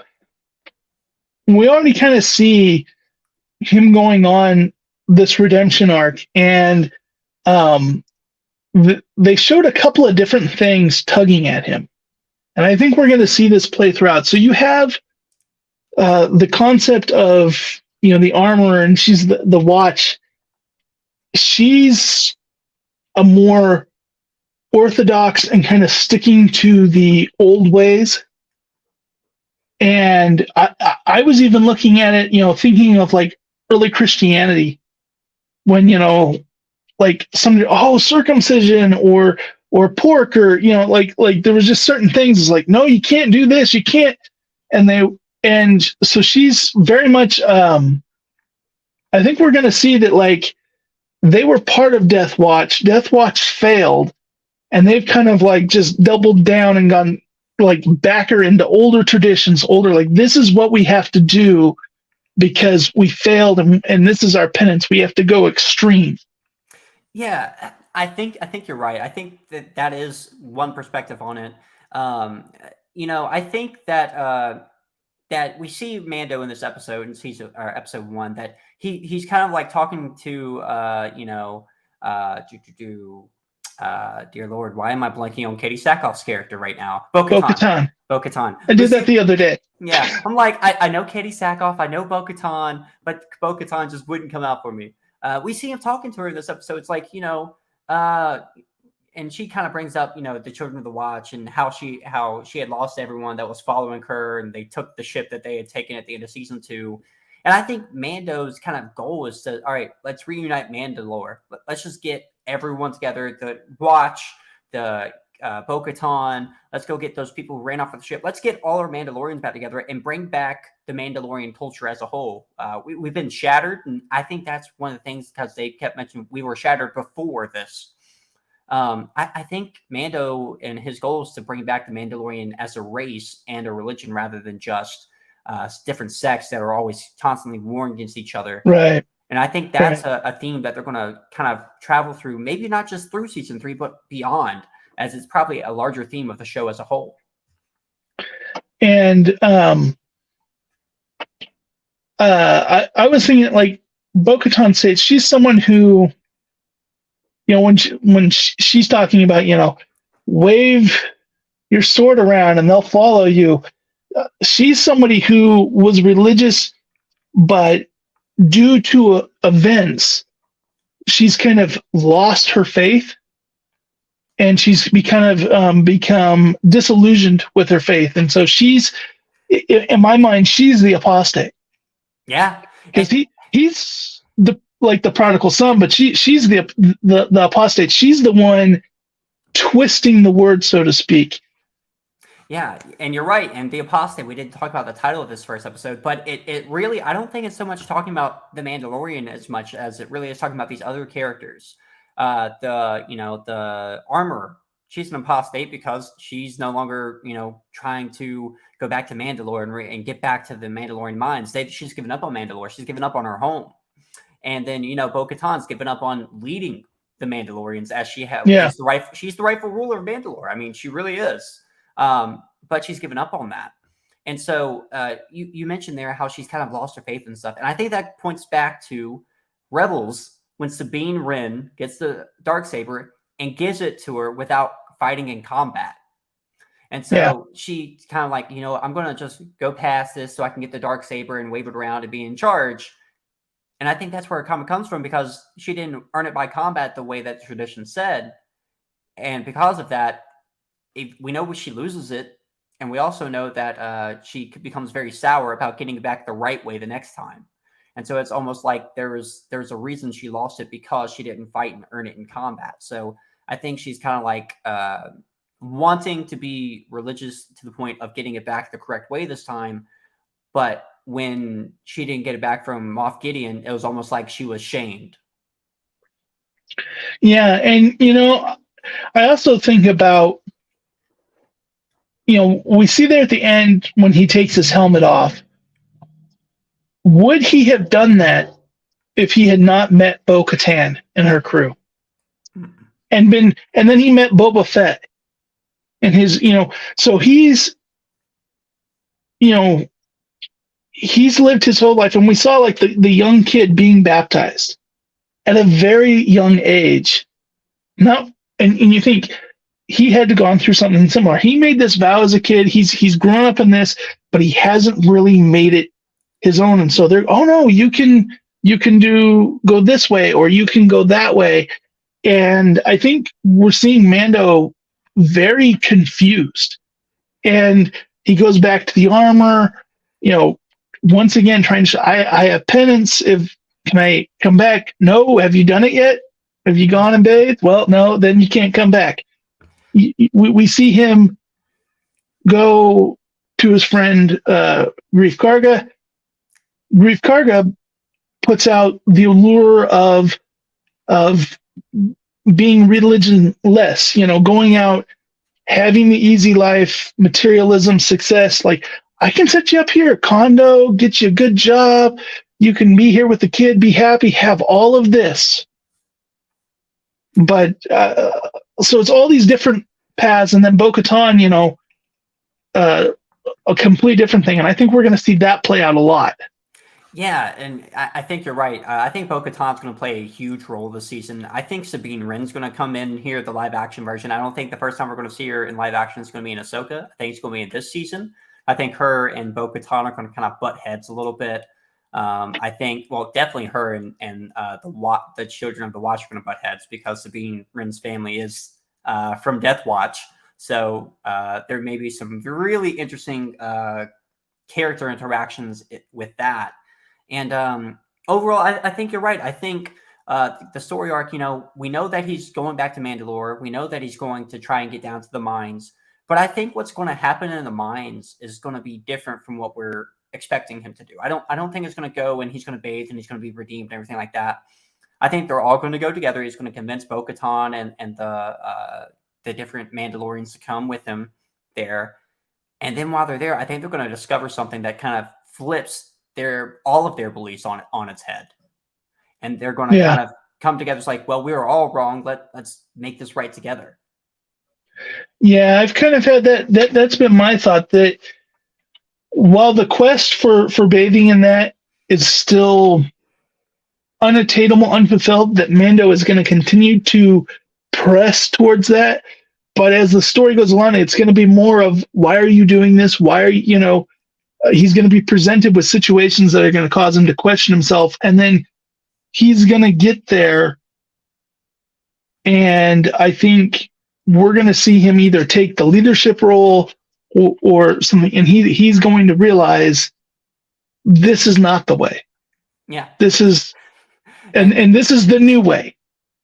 we already kind of see him going on this redemption arc, and they showed a couple of different things tugging at him, and I think we're going to see this play throughout. So you have the concept of the armor, and she's the watch. She's a more orthodox and kind of sticking to the old ways. And I was even looking at it, thinking of like early Christianity, when like somebody, circumcision or pork, or like there was just certain things. It's like, no, you can't do this, you can't. And so she's very much. I think we're going to see that like they were part of Death Watch. Death Watch failed, and they've kind of like just doubled down and gone like backer into older traditions, like this is what we have to do because we failed, and this is our penance. We have to go extreme. Yeah, I think you're right. I think that is one perspective on it. I think that that we see Mando in this episode, in episode 1, that he's kind of like talking to dear Lord, why am I blanking on Katie Sackhoff's character right now? Bo-Katan. Bo-Katan. I did that the other day. Yeah, I'm like, I know Katie Sackhoff, I know Bo-Katan, but Bo-Katan just wouldn't come out for me. We see him talking to her in this episode. It's like, and she kind of brings up, the Children of the Watch and how she had lost everyone that was following her, and they took the ship that they had taken at the end of season 2. And I think Mando's kind of goal is to, all right, let's reunite Mandalore. Let's just get everyone together, the Watch, the Bo-Katan. Let's go get those people who ran off of the ship. Let's get all our Mandalorians back together and bring back the Mandalorian culture as a whole. We've been shattered, and I think that's one of the things, because they kept mentioning we were shattered before this. I think Mando and his goal is to bring back the Mandalorian as a race and a religion, rather than just different sects that are always constantly warring against each other. Right. And I think that's a theme that they're going to kind of travel through, maybe not just through season 3, but beyond, as it's probably a larger theme of the show as a whole. And I was thinking, like, Bo-Katan says she's someone who, when she's talking about, wave your sword around and they'll follow you. She's somebody who was religious, but due to events, she's kind of lost her faith, and she's become disillusioned with her faith. And so she's, in my mind, she's the apostate. Yeah. Because he's the prodigal son, but she's the apostate. She's the one twisting the word, so to speak. Yeah, and you're right. And the apostate, we didn't talk about the title of this first episode, but it really, I don't think it's so much talking about the Mandalorian as much as it really is talking about these other characters. The armor, she's an apostate because she's no longer, trying to go back to Mandalore and get back to the Mandalorian mines. She's given up on Mandalore. She's given up on her home. And then, Bo-Katan's given up on leading the Mandalorians, as she has. Yeah. She's the rightful ruler of Mandalore. I mean, she really is. But she's given up on that. And so you mentioned there how she's kind of lost her faith and stuff. And I think that points back to Rebels, when Sabine Wren gets the Darksaber and gives it to her without fighting in combat. And so she's kind of like, I'm going to just go past this so I can get the Darksaber and wave it around and be in charge. And I think that's where her comment comes from, because she didn't earn it by combat the way that the tradition said. And because of that, we know she loses it. And we also know that she becomes very sour about getting it back the right way the next time. And so it's almost like there's a reason she lost it, because she didn't fight and earn it in combat. So I think she's kind of like wanting to be religious to the point of getting it back the correct way this time. But when she didn't get it back from Moff Gideon, it was almost like she was shamed. Yeah. And, I also think about, we see there at the end when he takes his helmet off. Would he have done that if he had not met Bo-Katan and her crew? And then he met Boba Fett and his, so he's lived his whole life. And we saw like the young kid being baptized at a very young age. Not and you think he had to gone through something similar. He made this vow as a kid. He's grown up in this, but he hasn't really made it his own. And so they're, oh no, you can go this way, or you can go that way. And I think we're seeing Mando very confused. And he goes back to the armor, once again trying to I have penance. Can I come back? No. Have you done it yet? Have you gone and bathed? Well, no, then you can't come back. We see him go to his friend Reef Karga. Reef Karga puts out the allure of being religionless, going out, having the easy life, materialism, success. Like, I can set you up here, a condo, get you a good job. You can be here with the kid, be happy, have all of this. But so it's all these different paths, and then Bo-Katan, a complete different thing. And I think we're going to see that play out a lot. Yeah, and I think you're right. I think Bo-Katan's going to play a huge role this season. I think Sabine Wren's going to come in here, the live-action version. I don't think the first time we're going to see her in live action is going to be in Ahsoka. I think it's going to be in this season. I think her and Bo-Katan are going to kind of butt heads a little bit. I think, well, definitely her and the children of the Watch are going to butt heads, because Sabine Wren's family is from Death Watch. So there may be some really interesting character interactions with that. And overall, I think you're right. I think the story arc, we know that he's going back to Mandalore. We know that he's going to try and get down to the mines. But I think what's going to happen in the mines is going to be different from what we're expecting him to do. I don't think it's going to go and he's going to bathe and he's going to be redeemed and everything like that. I think they're all going to go together. He's going to convince Bo-Katan and the different Mandalorians to come with him there. And then while they're there, I think they're going to discover something that kind of flips all of their beliefs on its head. And they're going to kind of come together. It's like, well, we were all wrong. Let's make this right together. Yeah, I've kind of had that's been my thought, that while the quest for bathing in that is still unattainable, unfulfilled, that Mando is going to continue to press towards that. But as the story goes along, it's going to be more of, why are you doing this? Why are you, he's going to be presented with situations that are going to cause him to question himself. And then he's going to get there. And I think we're going to see him either take the leadership role or something. And he's going to realize this is not the way. Yeah. This is, and this is the new way.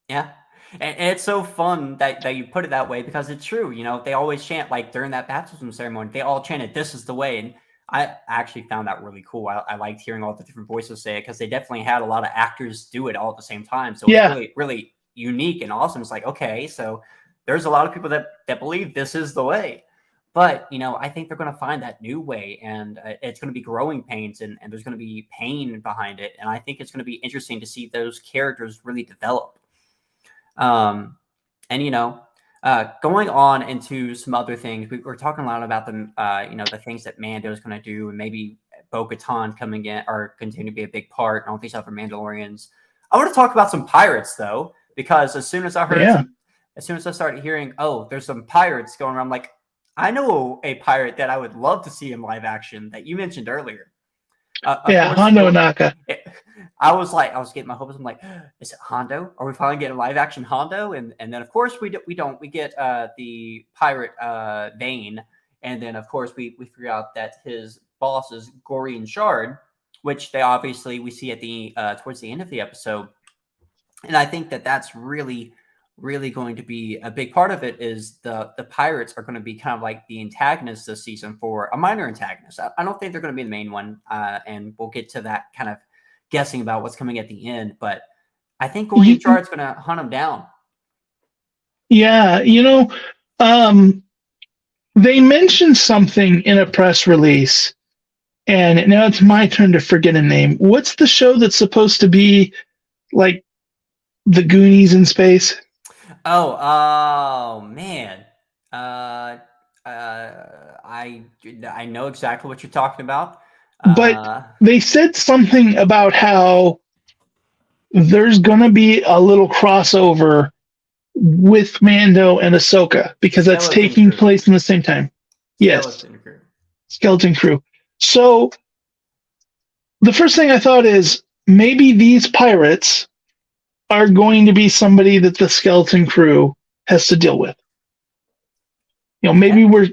Yeah. And it's so fun that you put it that way, because it's true. They always chant, like during that baptism ceremony, they all chanted, "This is the way." And I actually found that really cool. I liked hearing all the different voices say it, because they definitely had a lot of actors do it all at the same time. So it's really, really unique and awesome. It's like, okay, so there's a lot of people that believe this is the way. But, I think they're going to find that new way, and it's going to be growing pains, and there's going to be pain behind it. And I think it's going to be interesting to see those characters really develop. Going on into some other things, we're talking a lot about the things that Mando is going to do, and maybe Bo-Katan coming in or continue to be a big part, and all these other Mandalorians. I want to talk about some pirates, though, because as soon as I heard, as soon as I started hearing, oh, there's some pirates going around, I'm like, I know a pirate that I would love to see in live action that you mentioned earlier. Hondo Ohnaka. I was getting my hopes. I'm like, is it Hondo? Are we finally getting live action Hondo? And then of course we don't. We get the pirate Vane, and then of course we figure out that his boss is Gorian Shard, which we see at the towards the end of the episode. And I think that's really going to be a big part of it. Is the pirates are going to be kind of like the antagonists this season, for a minor antagonist. I don't think they're going to be the main one, and we'll get to that kind of guessing about what's coming at the end. But I think Gorian Shard's going to hunt him down. Yeah, they mentioned something in a press release, and now it's my turn to forget a name. What's the show that's supposed to be like the Goonies in space? Oh man. I know exactly what you're talking about. But they said something about how there's going to be a little crossover with Mando and Ahsoka because that's Skeleton taking Crew. place in the same time. Yes, Skeleton Crew. Skeleton Crew. So the first thing I thought is maybe these pirates are going to be somebody that the Skeleton Crew has to deal with. Maybe we're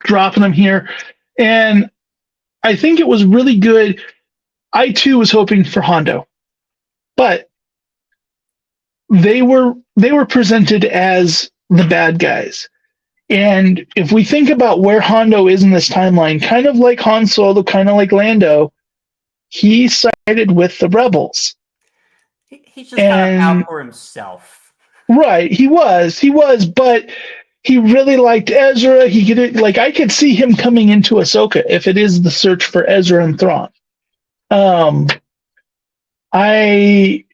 dropping them here. And I think it was really good. I too was hoping for Hondo, but they were presented as the bad guys. And if we think about where Hondo is in this timeline, kind of like Han Solo, kind of like Lando, he sided with the rebels. He's just kind of out for himself. Right, he was, but he really liked Ezra. He could I could see him coming into Ahsoka if it is the search for Ezra and Thrawn. I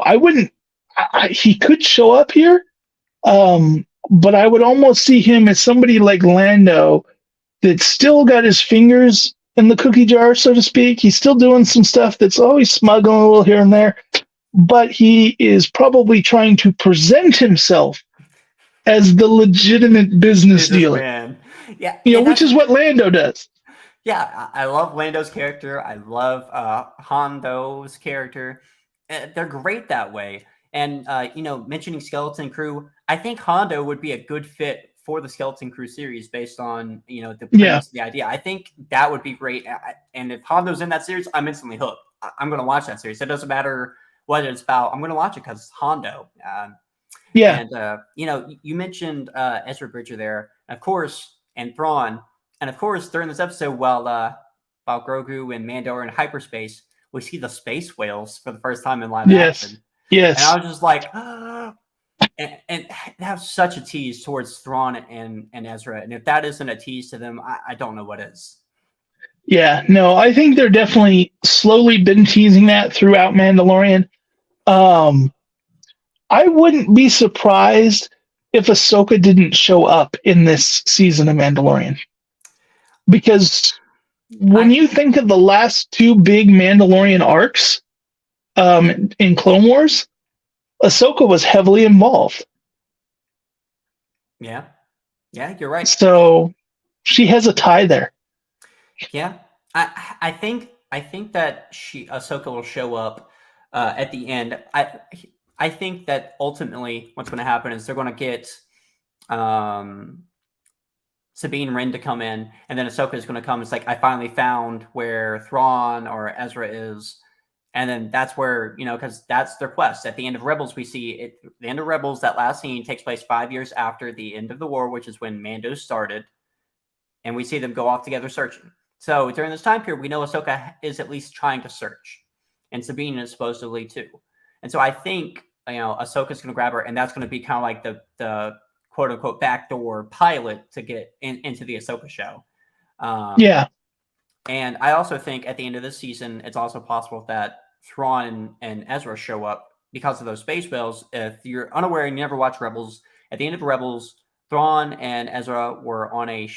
wouldn't. He could show up here, but I would almost see him as somebody like Lando that still got his fingers in the cookie jar, so to speak. He's still doing some stuff that's always smuggling a little here and there, but he is probably trying to present himself as the legitimate business dealer. Man. Yeah, which is what Lando does. Yeah, I love Lando's character. I love Hondo's character. They're great that way. And, mentioning Skeleton Crew, I think Hondo would be a good fit for the Skeleton Crew series based on, the premise, the idea. I think that would be great. And if Hondo's in that series, I'm instantly hooked. I'm going to watch that series. It doesn't matter what it's about. I'm going to watch it because Hondo. And, you mentioned Ezra Bridger there, of course, and Thrawn. And, of course, during this episode, while Grogu and Mando are in hyperspace, we see the space whales for the first time in live action. Yes. And I was just like, and that was such a tease towards Thrawn and Ezra. And if that isn't a tease to them, I don't know what is. Yeah, no, I think they're definitely slowly been teasing that throughout Mandalorian. I wouldn't be surprised if Ahsoka didn't show up in this season of Mandalorian. Because when you think of the last two big Mandalorian arcs in Clone Wars, Ahsoka was heavily involved. Yeah, you're right. So she has a tie there. Yeah, I think that Ahsoka will show up at the end. I think that ultimately what's going to happen is they're going to get Sabine Wren to come in, and then Ahsoka is going to come. It's like, I finally found where Thrawn or Ezra is. And then that's where, because that's their quest. At the end of Rebels, we see it. The end of Rebels, that last scene takes place 5 years after the end of the war, which is when Mando started. And we see them go off together searching. So during this time period, we know Ahsoka is at least trying to search. And Sabine is supposedly too. And so I think, Ahsoka's going to grab her, and that's going to be kind of like the quote-unquote backdoor pilot to get into the Ahsoka show. And I also think at the end of this season, it's also possible that Thrawn and Ezra show up because of those space whales. If you're unaware and you never watched Rebels, at the end of Rebels, Thrawn and Ezra were on a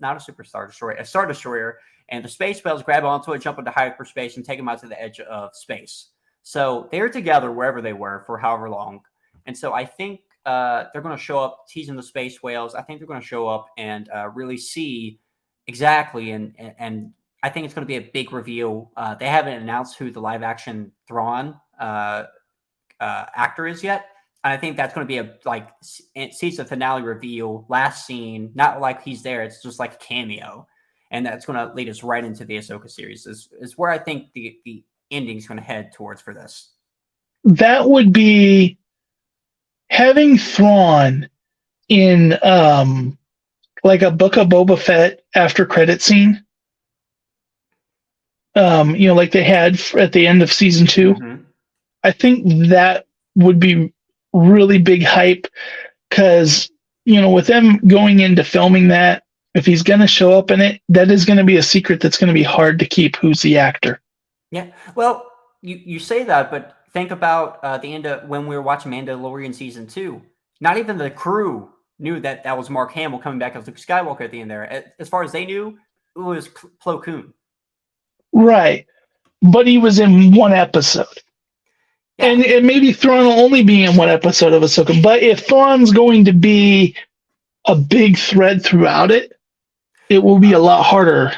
not a super star destroyer, a star destroyer, and the space whales grab onto it, jump into hyperspace, and take them out to the edge of space. So they were together wherever they were for however long. And so I think they're going to show up teasing the space whales. I think they're going to show up and really see exactly. And I think it's going to be a big reveal. They haven't announced who the live action Thrawn actor is yet. And I think that's going to be a season finale reveal, last scene, not like he's there. It's just like a cameo. And that's going to lead us right into the Ahsoka series is where I think the ending is going to head towards for this. That would be having Thrawn in like a Book of Boba Fett after credit scene. Like they had at the end of season 2. Mm-hmm. I think that would be really big hype because, with them going into filming that, if he's going to show up in it, that is going to be a secret that's going to be hard to keep. Who's the actor? Yeah. Well, you say that, but think about the end of when we were watching Mandalorian season 2. Not even the crew knew that was Mark Hamill coming back as Luke Skywalker at the end there. As far as they knew, it was Plo Koon. Right. But he was in one episode. And maybe Thrawn will only be in one episode of Ahsoka. But if Thrawn's going to be a big thread throughout it, it will be a lot harder.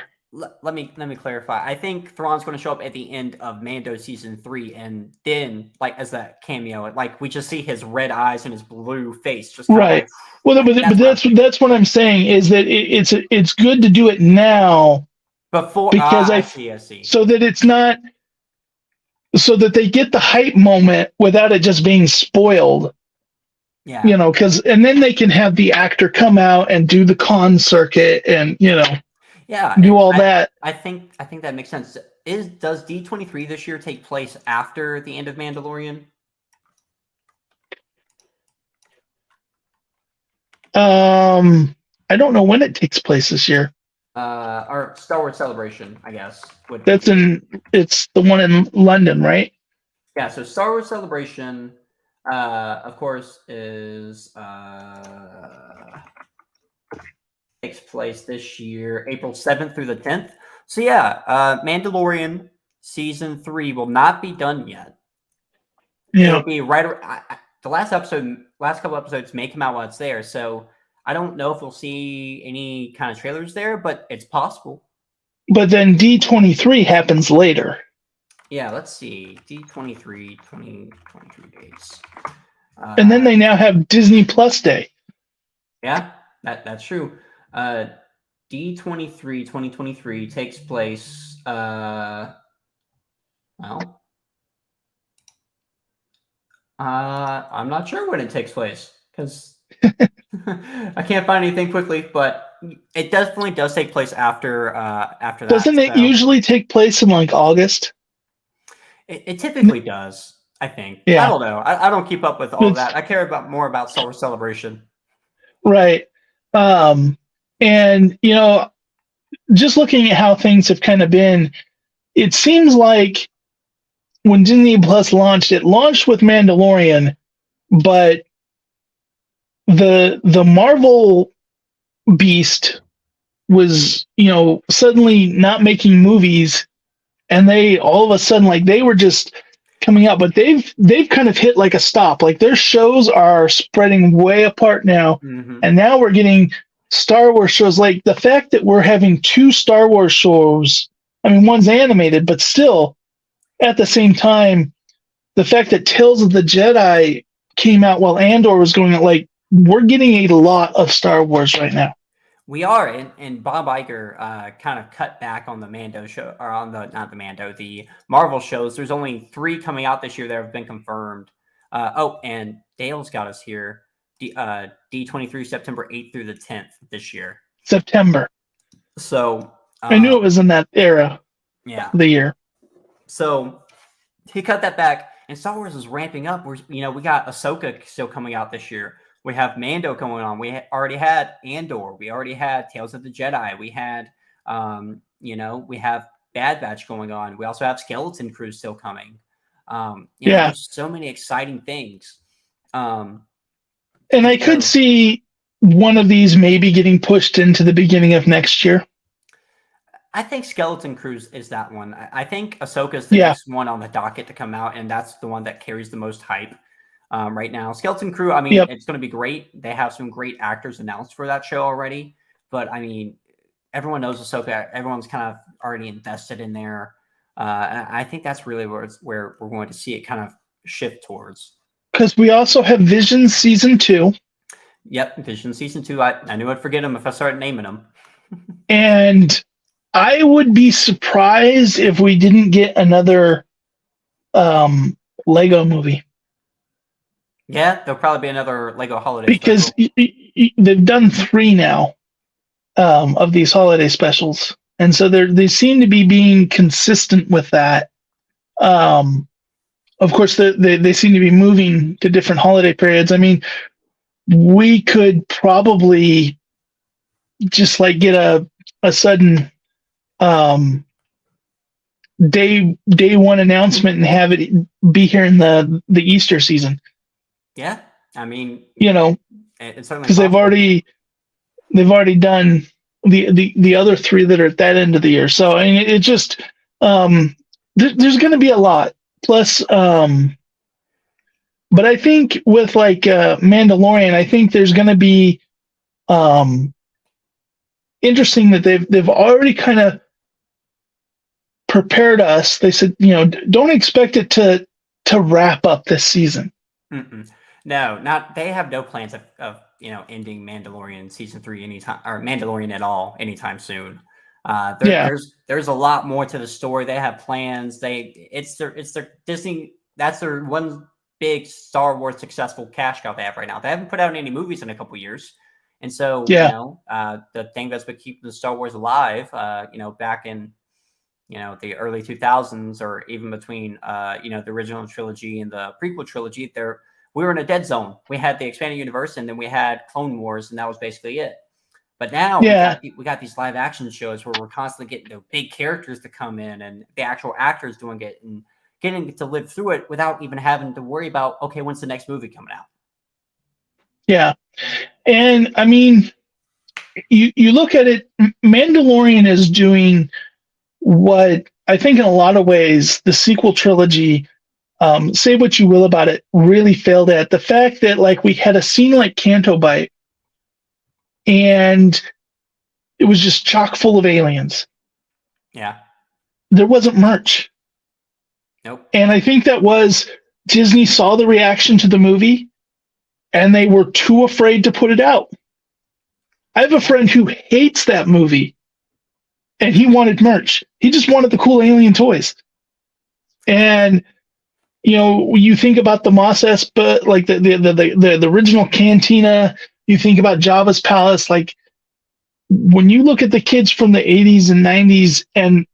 Let me clarify. I think Thrawn's going to show up at the end of Mando season 3, and then like as that cameo, like we just see his red eyes and his blue face. Just Right. Well, but that's what I'm saying is that it's good to do it now before because I see. So that it's not. So that they get the hype moment without it just being spoiled. Yeah. Because then they can have the actor come out and do the con circuit and, do all that. I think that makes sense. Does D23 this year take place after the end of Mandalorian? I don't know when it takes place this year. Or Star Wars Celebration, I guess. It's the one in London, right? Yeah, so Star Wars Celebration, of course, takes place this year, April 7th through the 10th. So yeah, Mandalorian season 3 will not be done yet. Yeah. It'll be the last couple episodes may come out while it's there, so I don't know if we'll see any kind of trailers there, but it's possible. But then D23 happens later. Yeah, let's see. D23, 23 days. And then they now have Disney Plus Day. Yeah, that's true. D23 2023 takes place, I'm not sure when it takes place because I can't find anything quickly, but it definitely does take place after that. Doesn't it usually take place in like August? It typically does, I think. Yeah. I don't know. I don't keep up with all that. I care more about Star Wars Celebration. Right. And just looking at how things have kind of been, it seems like when Disney Plus launched, it launched with Mandalorian, but the Marvel beast was, suddenly not making movies, and they all of a sudden like they were just coming out, but they've kind of hit like a stop. Like their shows are spreading way apart now, and now we're getting Star Wars shows. Like the fact that we're having 2 Star Wars shows. I mean, one's animated, but still, at the same time, the fact that Tales of the Jedi came out while Andor was going on, like we're getting a lot of Star Wars right now. We are, and Bob Iger kind of cut back on the Mando show, or on the Marvel shows. There's only 3 coming out this year that have been confirmed. And Dale's got us here. D23 September 8th through the 10th this year. September. So I knew it was in that era. Yeah. The year. So he cut that back, and Star Wars is ramping up. We got Ahsoka still coming out this year. We have Mando going on. We already had Andor. We already had Tales of the Jedi. We had, we have Bad Batch going on. We also have Skeleton Crew still coming. There's so many exciting things. And I could see one of these maybe getting pushed into the beginning of next year. I think Skeleton Crew is that one. I think Ahsoka is the next one on the docket to come out, and that's the one that carries the most hype. Right now, Skeleton Crew, I mean, it's going to be great. They have some great actors announced for that show already, but I mean, everyone knows Ahsoka. Everyone's kind of already invested in there. And I think that's really where we're going to see it kind of shift towards. Because we also have Vision Season 2. Yep, Vision Season 2. I knew I'd forget them if I started naming them. And I would be surprised if we didn't get another Lego movie. Yeah, there'll probably be another Lego holiday because they've done 3 now of these holiday specials, and so they seem to be being consistent with that. Of course, they seem to be moving to different holiday periods. I mean, we could probably just like get a sudden day 1 announcement and have it be here in the Easter season. Yeah, I mean, it's because they've already done the other 3 that are at that end of the year. So I mean, it just there's going to be a lot. Plus, But I think with like Mandalorian, I think there's going to be interesting that they've already kind of prepared us. They said, don't expect it to wrap up this season. Mm-mm. No, not they have no plans of ending Mandalorian season 3 anytime, or Mandalorian at all anytime soon. There's a lot more to the story. They have plans. It's their Disney. That's their one big Star Wars successful cash cow they have right now. They haven't put out any movies in a couple years, and so the thing that's been keeping the Star Wars alive, back in the early 2000s, or even between the original trilogy and the prequel trilogy, we were in a dead zone. We had the expanded universe, and then we had Clone Wars, and that was basically it. But now we got these live action shows where we're constantly getting the big characters to come in, and the actual actors doing it and getting to live through it without even having to worry about, okay, when's the next movie coming out? Yeah. And I mean, you look at it, Mandalorian is doing what I think in a lot of ways the sequel trilogy, say what you will about it, really failed at. The fact that like we had a scene like Canto Bight and it was just chock full of aliens. Yeah. There wasn't merch. Nope. And I think that was Disney saw the reaction to the movie and they were too afraid to put it out. I have a friend who hates that movie and he wanted merch. He just wanted the cool alien toys. And you think about the Mos Espa, like the original cantina, you think about Jabba's palace, like when you look at the kids from the 80s and 90s, and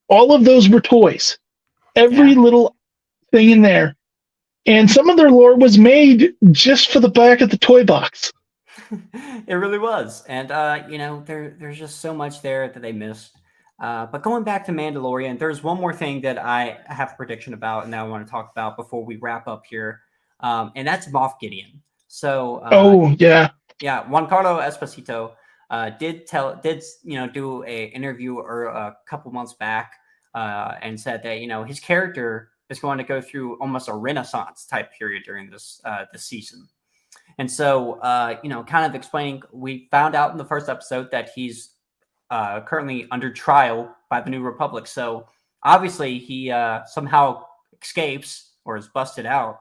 all of those were toys. Every little thing in there. And some of their lore was made just for the back of the toy box. It really was. And, there's just so much there that they missed. But going back to Mandalorian, there's one more thing that I have a prediction about and that I want to talk about before we wrap up here. And that's Moff Gideon. So, Giancarlo Esposito did do a interview a couple months back and said that his character is going to go through almost a Renaissance type period during this season. And so kind of explaining, we found out in the first episode that he's currently under trial by the New Republic. So obviously he somehow escapes or is busted out.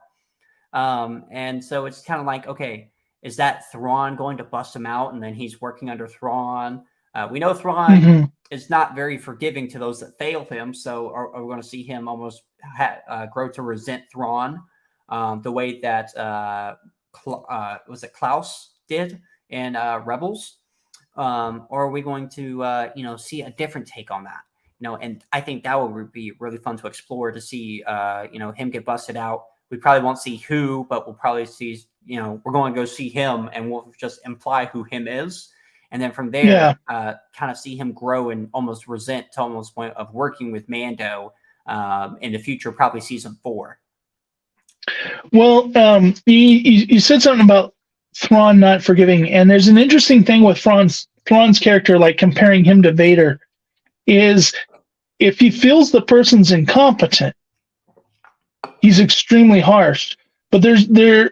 And so it's kind of like, okay, is that Thrawn going to bust him out and then he's working under Thrawn? We know Thrawn is not very forgiving to those that fail him. So are we going to see him almost grow to resent Thrawn the way that was it Klaus did in Rebels? Or are we going to see a different take on that? And I think that would be really fun to explore, to see him get busted out. We probably won't see who, but we'll probably see, we're going to go see him and we'll just imply who him is. And then from there, kind of see him grow and almost resent to almost point of working with Mando in the future, probably season 4. Well, you said something about Thrawn not forgiving, and there's an interesting thing with Thrawn's character, like comparing him to Vader, is if he feels the person's incompetent, he's extremely harsh. But there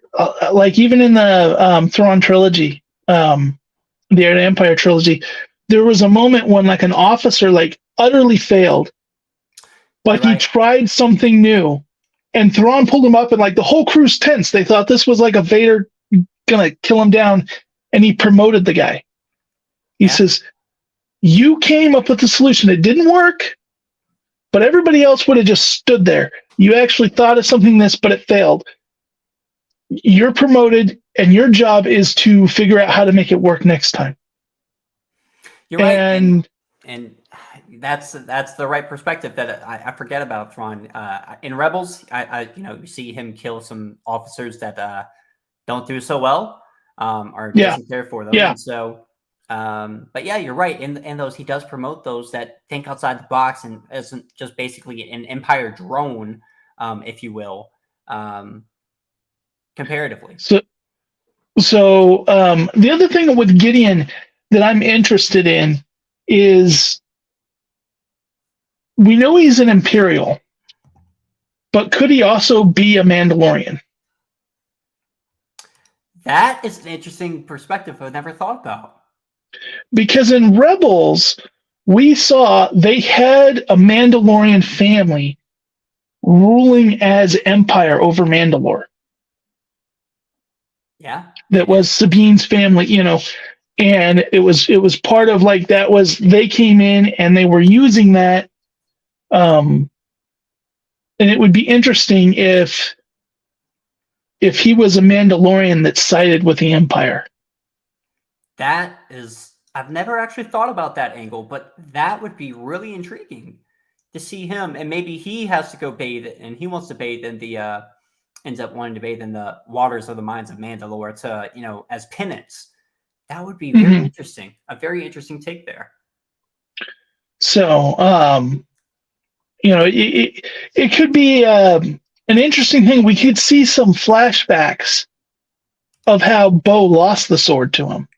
like even in the Thrawn trilogy, the Empire trilogy, there was a moment when like an officer like utterly failed, but he tried something new, and Thrawn pulled him up, and like the whole crew's tense. They thought this was like a Vader gonna kill him down, and he promoted the guy. He says, "You came up with the solution. It didn't work, but everybody else would have just stood there. You actually thought of something but it failed. You're promoted, and your job is to figure out how to make it work next time." You're right, and that's the right perspective that I forget about Thrawn. In Rebels, I you see him kill some officers that don't do so well, or doesn't care for them. Yeah. And so, but yeah, you're right. In those, he does promote those that think outside the box and isn't just basically an Empire drone, if you will, comparatively. So the other thing with Gideon that I'm interested in is, we know he's an Imperial, but could he also be a Mandalorian? That is an interesting perspective I've never thought about. Because in Rebels, we saw they had a Mandalorian family ruling as empire over Mandalore. Yeah. That was Sabine's family, and it was part of like that was they came in and they were using that. And it would be interesting if he was a Mandalorian that sided with the Empire. That is, I've never actually thought about that angle, but that would be really intriguing to see him. And maybe he has to go bathe, and he wants to bathe in the, ends up wanting to bathe in the waters of the mines of Mandalore to, as penance. That would be very interesting. A very interesting take there. So, it could be an interesting thing. We could see some flashbacks of how Bo lost the sword to him.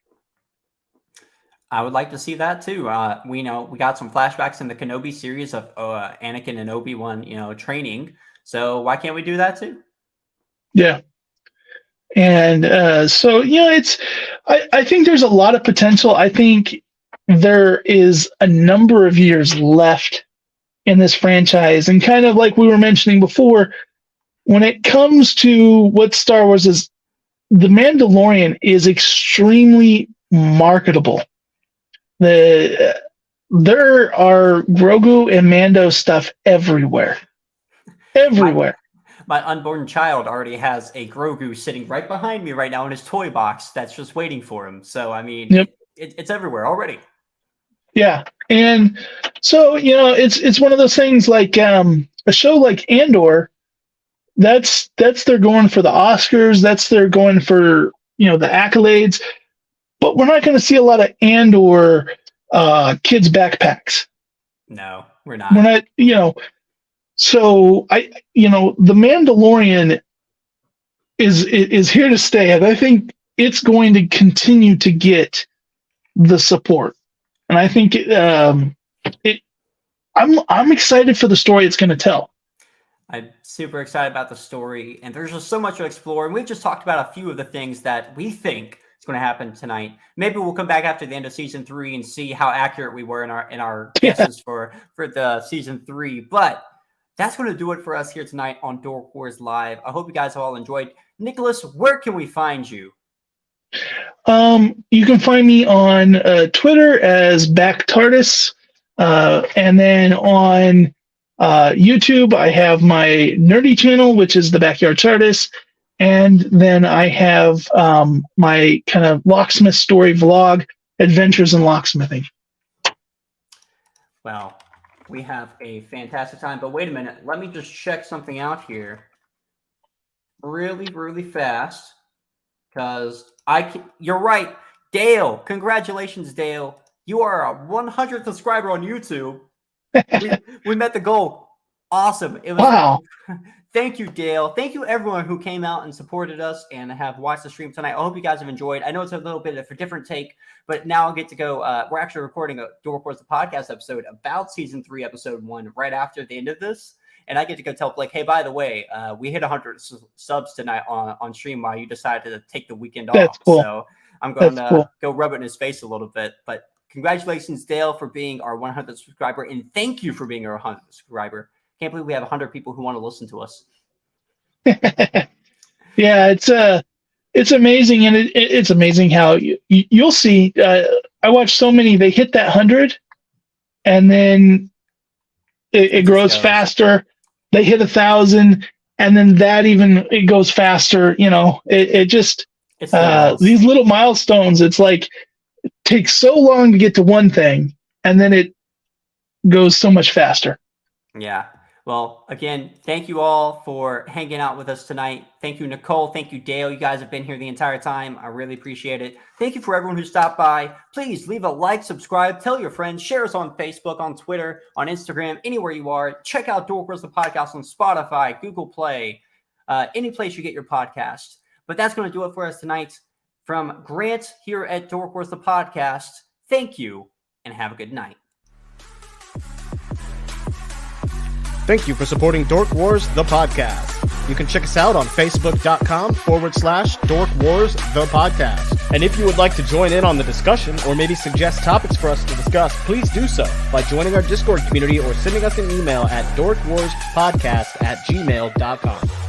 I would like to see that too. We got some flashbacks in the Kenobi series of Anakin and Obi-Wan, training. So why can't we do that too? Yeah. And so, I think there's a lot of potential. I think there is a number of years left in this franchise. And kind of like we were mentioning before, when it comes to what Star Wars is, The Mandalorian is extremely marketable. There are Grogu and Mando stuff everywhere. Everywhere. My unborn child already has a Grogu sitting right behind me right now in his toy box that's just waiting for him. So, I mean, Yep. It's everywhere already. Yeah. And so, it's one of those things like a show like Andor, that's they're going for the Oscars, they're going for, the accolades, but we're not going to see a lot of Andor kids' backpacks. No, we're not. We're not, so The Mandalorian is here to stay, and I think it's going to continue to get the support. And I think I'm excited for the story it's going to tell. I'm super excited about the story, and there's just so much to explore. And we've just talked about a few of the things that we think is going to happen tonight. Maybe we'll come back after the end of season 3 and see how accurate we were in our guesses for the season 3. But that's going to do it for us here tonight on Dork Wars Live. I hope you guys all enjoyed. Nicholas, where can we find you? You can find me on Twitter as BackTardis, and then on YouTube I have my nerdy channel, which is the Backyard TARDIS, and then I have my kind of locksmith story vlog, Adventures in Locksmithing. Well, we have a fantastic time, but wait a minute. Let me just check something out here really, really fast, because you're right. Dale, congratulations, Dale. You are a 100th subscriber on YouTube. we met the goal. Awesome. It was Wow. Thank you, Dale. Thank you, everyone who came out and supported us and have watched the stream tonight. I hope you guys have enjoyed. I know it's a little bit of a different take, but now I'll get to go. We're actually recording a Dork Wars the podcast episode about season 3, episode 1, right after the end of this. And I get to go tell Blake, hey, by the way, we hit 100 subs tonight on stream while you decided to take the weekend off. That's cool. So I'm going to go rub it in his face a little bit. But congratulations, Dale, for being our 100th subscriber. And thank you for being our 100th subscriber. Can't believe we have 100 people who want to listen to us. Yeah, it's amazing. And it's amazing how you'll see. I watch so many, they hit that 100 and then it grows faster. They hit 1,000 and then it goes faster. It's these little milestones. It's like, it takes so long to get to one thing and then it goes so much faster. Yeah. Well, again, thank you all for hanging out with us tonight. Thank you, Nicole. Thank you, Dale. You guys have been here the entire time. I really appreciate it. Thank you for everyone who stopped by. Please leave a like, subscribe, tell your friends, share us on Facebook, on Twitter, on Instagram, anywhere you are. Check out Dork Wars the Podcast on Spotify, Google Play, any place you get your podcast. But that's going to do it for us tonight. From Grant here at Dork Wars the Podcast, thank you and have a good night. Thank you for supporting Dork Wars, the podcast. You can check us out on facebook.com/Dork Wars, the podcast. And if you would like to join in on the discussion or maybe suggest topics for us to discuss, please do so by joining our Discord community or sending us an email at dorkwarspodcast@gmail.com.